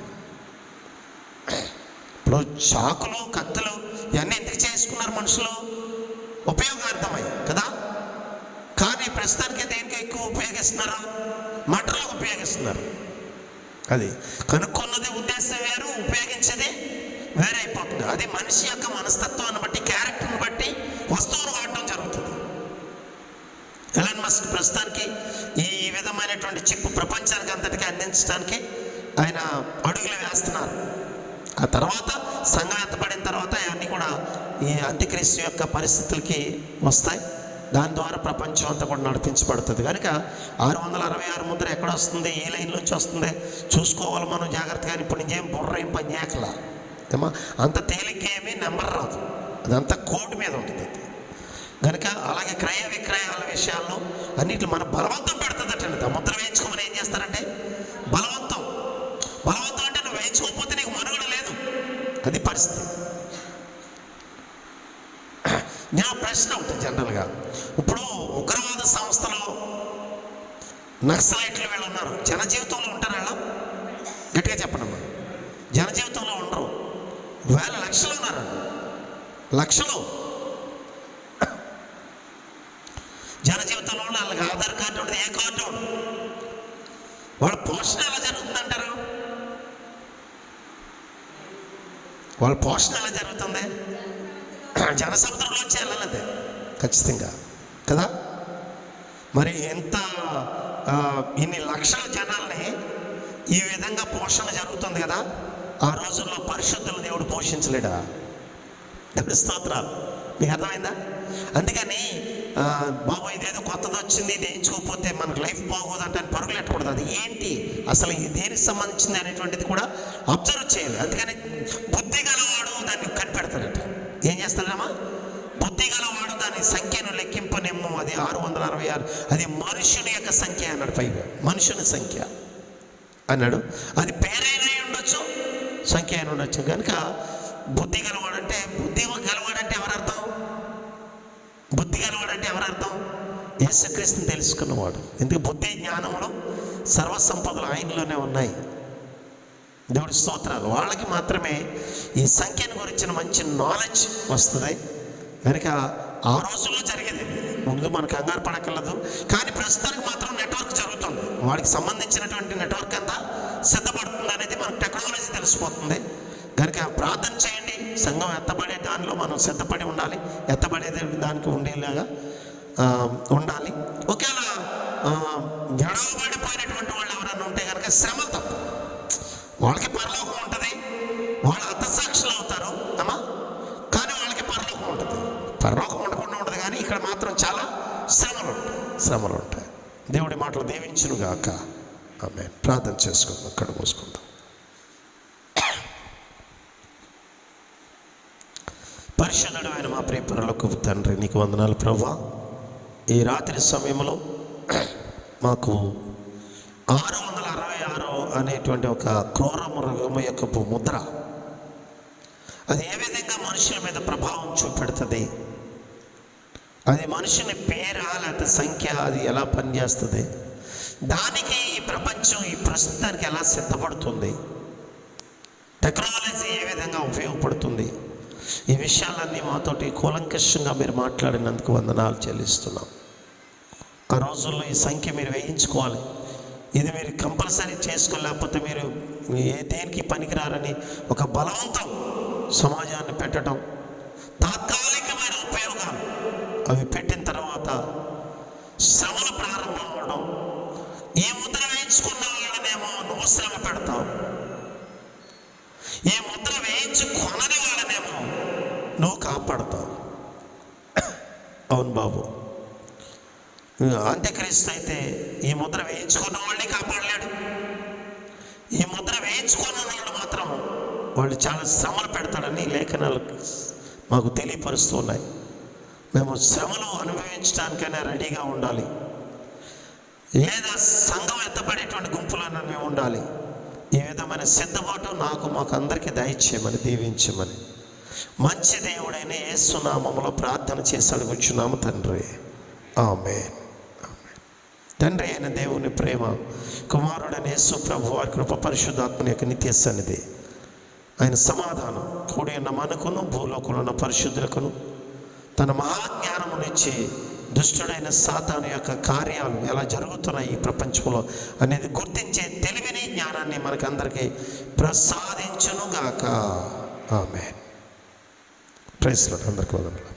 ఇప్పుడు చాకులు, కత్తులు ఇవన్నీ ఎందుకు చేసుకున్నారు మనుషులు? ఉపయోగార్థమై కదా. కానీ ప్రస్తుతానికి దేనికి ఎక్కువ ఉపయోగిస్తున్నారు? మటర్లకు ఉపయోగిస్తున్నారు. అది కనుక్కున్నది ఉద్దేశం వేరు, ఉపయోగించేది వేరే అయిపోతుంది. అది మనిషి యొక్క మనస్తత్వాన్ని బట్టి, క్యారెక్టర్ని బట్టి వస్తువులు వాడటం జరుగుతుంది. ఎలాన్ మస్క్ ప్రస్తుతానికి ఈ విధమైనటువంటి చిప్పు ప్రపంచానికి అంతటికీ అందించడానికి ఆయన అడుగులు వేస్తున్నారు. ఆ తర్వాత సంఘం ఎత్తబడిన తర్వాత అవన్నీ కూడా ఈ అంత్యక్రీస్తు యొక్క పరిస్థితులకి వస్తాయి. దాని ద్వారా ప్రపంచం అంతా కూడా నడిపించబడుతుంది. కనుక 666 ముద్ర ఎక్కడ వస్తుంది? ఏ లైన్ నుంచి వస్తుంది చూసుకోవాలి మనం జాగ్రత్తగా. ఇప్పుడు ఇంకేం బుర్ర ఏం పని చేయకలా ఏమా, అంత తేలికేమీ నెంబర్ రాదు, అదంతా కోడ్ మీద ఉంటుంది. కనుక అలాగే క్రయ విక్రయాల విషయాల్లో అన్నింటిలో మన బలవంతం పెడుతుందటండి. ముద్ర వేయించుకోమని ఏం చేస్తారంటే బలవంతం అంటే నువ్వు వేయించుకోకపోతే నీకు మనుగడ లేదు, అది పరిస్థితి. నా ప్రశ్న ఉంటుంది జనరల్గా, ఇప్పుడు ఉగ్రవాద సంస్థలో నక్సలైట్లు వీళ్ళు ఉన్నారు, జన జీవితంలో ఉంటారు వీళ్ళు? గట్టిగా చెప్పండమ్మా. జన జీవితంలో ఉండరు, వేల లక్షలు ఉన్నారండి, లక్షలు జన జీవితంలో ఉన్న వాళ్ళకి ఆధార్ కార్డు ఉంటుంది, ఏ కార్డు ఉండదు. వాళ్ళ పోషణ ఎలా జరుగుతుందంటారు? వాళ్ళ పోషణ ఎలా జరుగుతుంది? జనసముద్రంలోంచి వెళ్ళాలదే ఖచ్చితంగా కదా. మరి ఎంత ఇన్ని లక్షల జనాల్ని ఈ విధంగా పోషణ జరుగుతుంది కదా. ఆ రోజుల్లో పరిశుద్ధులు దేవుడు పోషించలేడా? దేవుడి స్తోత్రాలు. మీకు అర్థమైందా? అందుకని బాబు ఇదేదో కొత్తది వచ్చింది, ఇది వేయించుకోకపోతే మనకు లైఫ్ బాగోదంటే అని పరుగులు పెట్టకూడదు. అది ఏంటి అసలు, ఇది దేనికి సంబంధించింది అనేటువంటిది కూడా అబ్జర్వ్ చేయాలి. అందుకని బుద్ధి గలవాడు దాన్ని కనిపెడతాడట. ఏం చేస్తాడమ్మా? బుద్ధి గలవాడు దాని సంఖ్యను లెక్కింపనేమో. అది 666, అది మనుషుని యొక్క సంఖ్య అన్నాడు. పైగా మనుషుని సంఖ్య అన్నాడు. అది పేరైనా ఉండొచ్చు, సంఖ్య అయినా ఉండొచ్చు. కనుక బుద్ధి గలవాడంటే, బుద్ధి గలవాడంటే ఎవరర్థం? బుద్ధి గలవాడంటే ఎవరర్థం? యేసుక్రీస్తుని తెలుసుకున్నవాడు. ఎందుకు? బుద్ధి జ్ఞానంలో సర్వసంపదలు ఆయనలోనే ఉన్నాయి. దేవుడి స్తోత్రాలు. వాళ్ళకి మాత్రమే ఈ సంఖ్యను గురించిన మంచి నాలెడ్జ్ వస్తుంది. కనుక ఆ రోజుల్లో జరిగేది, ముందు మనకు కంగారు పడక్కర్లేదు. కానీ ప్రస్తుతానికి మాత్రం నెట్వర్క్ జరుగుతుంది, వాడికి సంబంధించినటువంటి నెట్వర్క్ అంతా సిద్ధపడుతుంది అనేది మనకు టెక్నాలజీ తెలిసిపోతుంది. కనుక ప్రార్థన చేయండి, సంఘం ఎత్తబడే దానిలో మనం సిద్ధపడి ఉండాలి, ఎత్తబడేది దానికి ఉండేలాగా ఉండాలి. ఒకవేళ గడవబడిపోయినటువంటి వాళ్ళు ఎవరన్నా ఉంటే కనుక శ్రమలు తప్ప, వాళ్ళకి పరలోకం ఉంటుంది, వాళ్ళు హతసాక్షులు అవుతారు అమ్మా. కానీ వాళ్ళకి పరలోకం ఉంటుంది. పరలోకం ఉండకుండా ఉంటుంది, కానీ ఇక్కడ మాత్రం చాలా శ్రమలు ఉంటాయి. దేవుడి మాటలు దీవించునుగాక. ఆమేన్. ప్రార్థన చేసుకుందాం, అక్కడ మూసుకుందాం. పరిశుద్ధుడు అయిన మా ప్రియ పరలోకపు తండ్రి, నీకు వందనాలు ప్రభువా. ఈ రాత్రి సమయంలో మాకు 666 అనేటువంటి ఒక క్రూర మృగము యొక్క ముద్ర, అది ఏ విధంగా మనుషుల మీద ప్రభావం చూపెడుతుంది, అది మనుషుని పేరా లేకపోతే సంఖ్య, అది ఎలా పనిచేస్తుంది, దానికి ఈ ప్రపంచం ఈ ప్రస్తుతానికి ఎలా సిద్ధపడుతుంది, టెక్నాలజీ ఏ విధంగా ఉపయోగపడుతుంది, ఈ విషయాలన్నీ మాతోటి కూలంకషంగా మీరు మాట్లాడినందుకు వందనాలు చెల్లిస్తున్నాం. ఆ రోజుల్లో ఈ సంఖ్య మీరు వేయించుకోవాలి. ఇది మీరు కంపల్సరీ చేసుకోలేకపోతే మీరు దేనికి పనికిరారని ఒక బలవంతం సమాజాన్ని పెట్టడం, తాత్కాలికమైన ఉపయోగాలు అవి పెట్టిన తర్వాత శ్రమలు ప్రారంభం అవడం. ఈ ముద్ర వేయించుకున్న వాళ్ళనేమో నువ్వు శ్రమ పెడతావు, ఈ ముద్ర వేయించుకొనని వాళ్ళనేమో నువ్వు కాపాడతావు. అవును బాబు, అంత్యక్రీస్తు అయితే ఈ ముద్ర వేయించుకున్న వాళ్ళని కాపాడలేడు. ఈ ముద్ర వేయించుకున్న వాళ్ళు మాత్రం వాళ్ళు చాలా శ్రమలు పెడతాడని లేఖనాలు మాకు తెలియపరుస్తూ ఉన్నాయి. మేము శ్రమలు అనుభవించడానికైనా రెడీగా ఉండాలి, లేదా సంఘం ఎత్తబడేటువంటి గుంపులను మేము ఉండాలి. ఈ విధమైన సిద్ధపాటు మాకు అందరికీ దయచేయమని, దీవించమని మంచి దేవుడైన యేసు నామములో ప్రార్థన చేసి అడుగుచున్నాము తండ్రి. ఆమేన్. తండ్రి అయిన దేవుని ప్రేమ, కుమారుడైన యేసు ప్రభు వారి కృప, పరిశుద్ధాత్మని యొక్క నిత్య సన్నిధి, ఆయన సమాధానం కూడి ఉన్న మనకును భూలోకంలో ఉన్న పరిశుద్ధులకును తన మహాజ్ఞానమునిచ్చి దుష్టుడైన సాతాను యొక్క కార్యాలు ఎలా జరుగుతున్నాయి ఈ ప్రపంచంలో అనేది గుర్తించే తెలివిని, జ్ఞానాన్ని మనకందరికీ ప్రసాదించునుగాక. ఆమేన్. Praise lord. అందరికీ వందనాలు.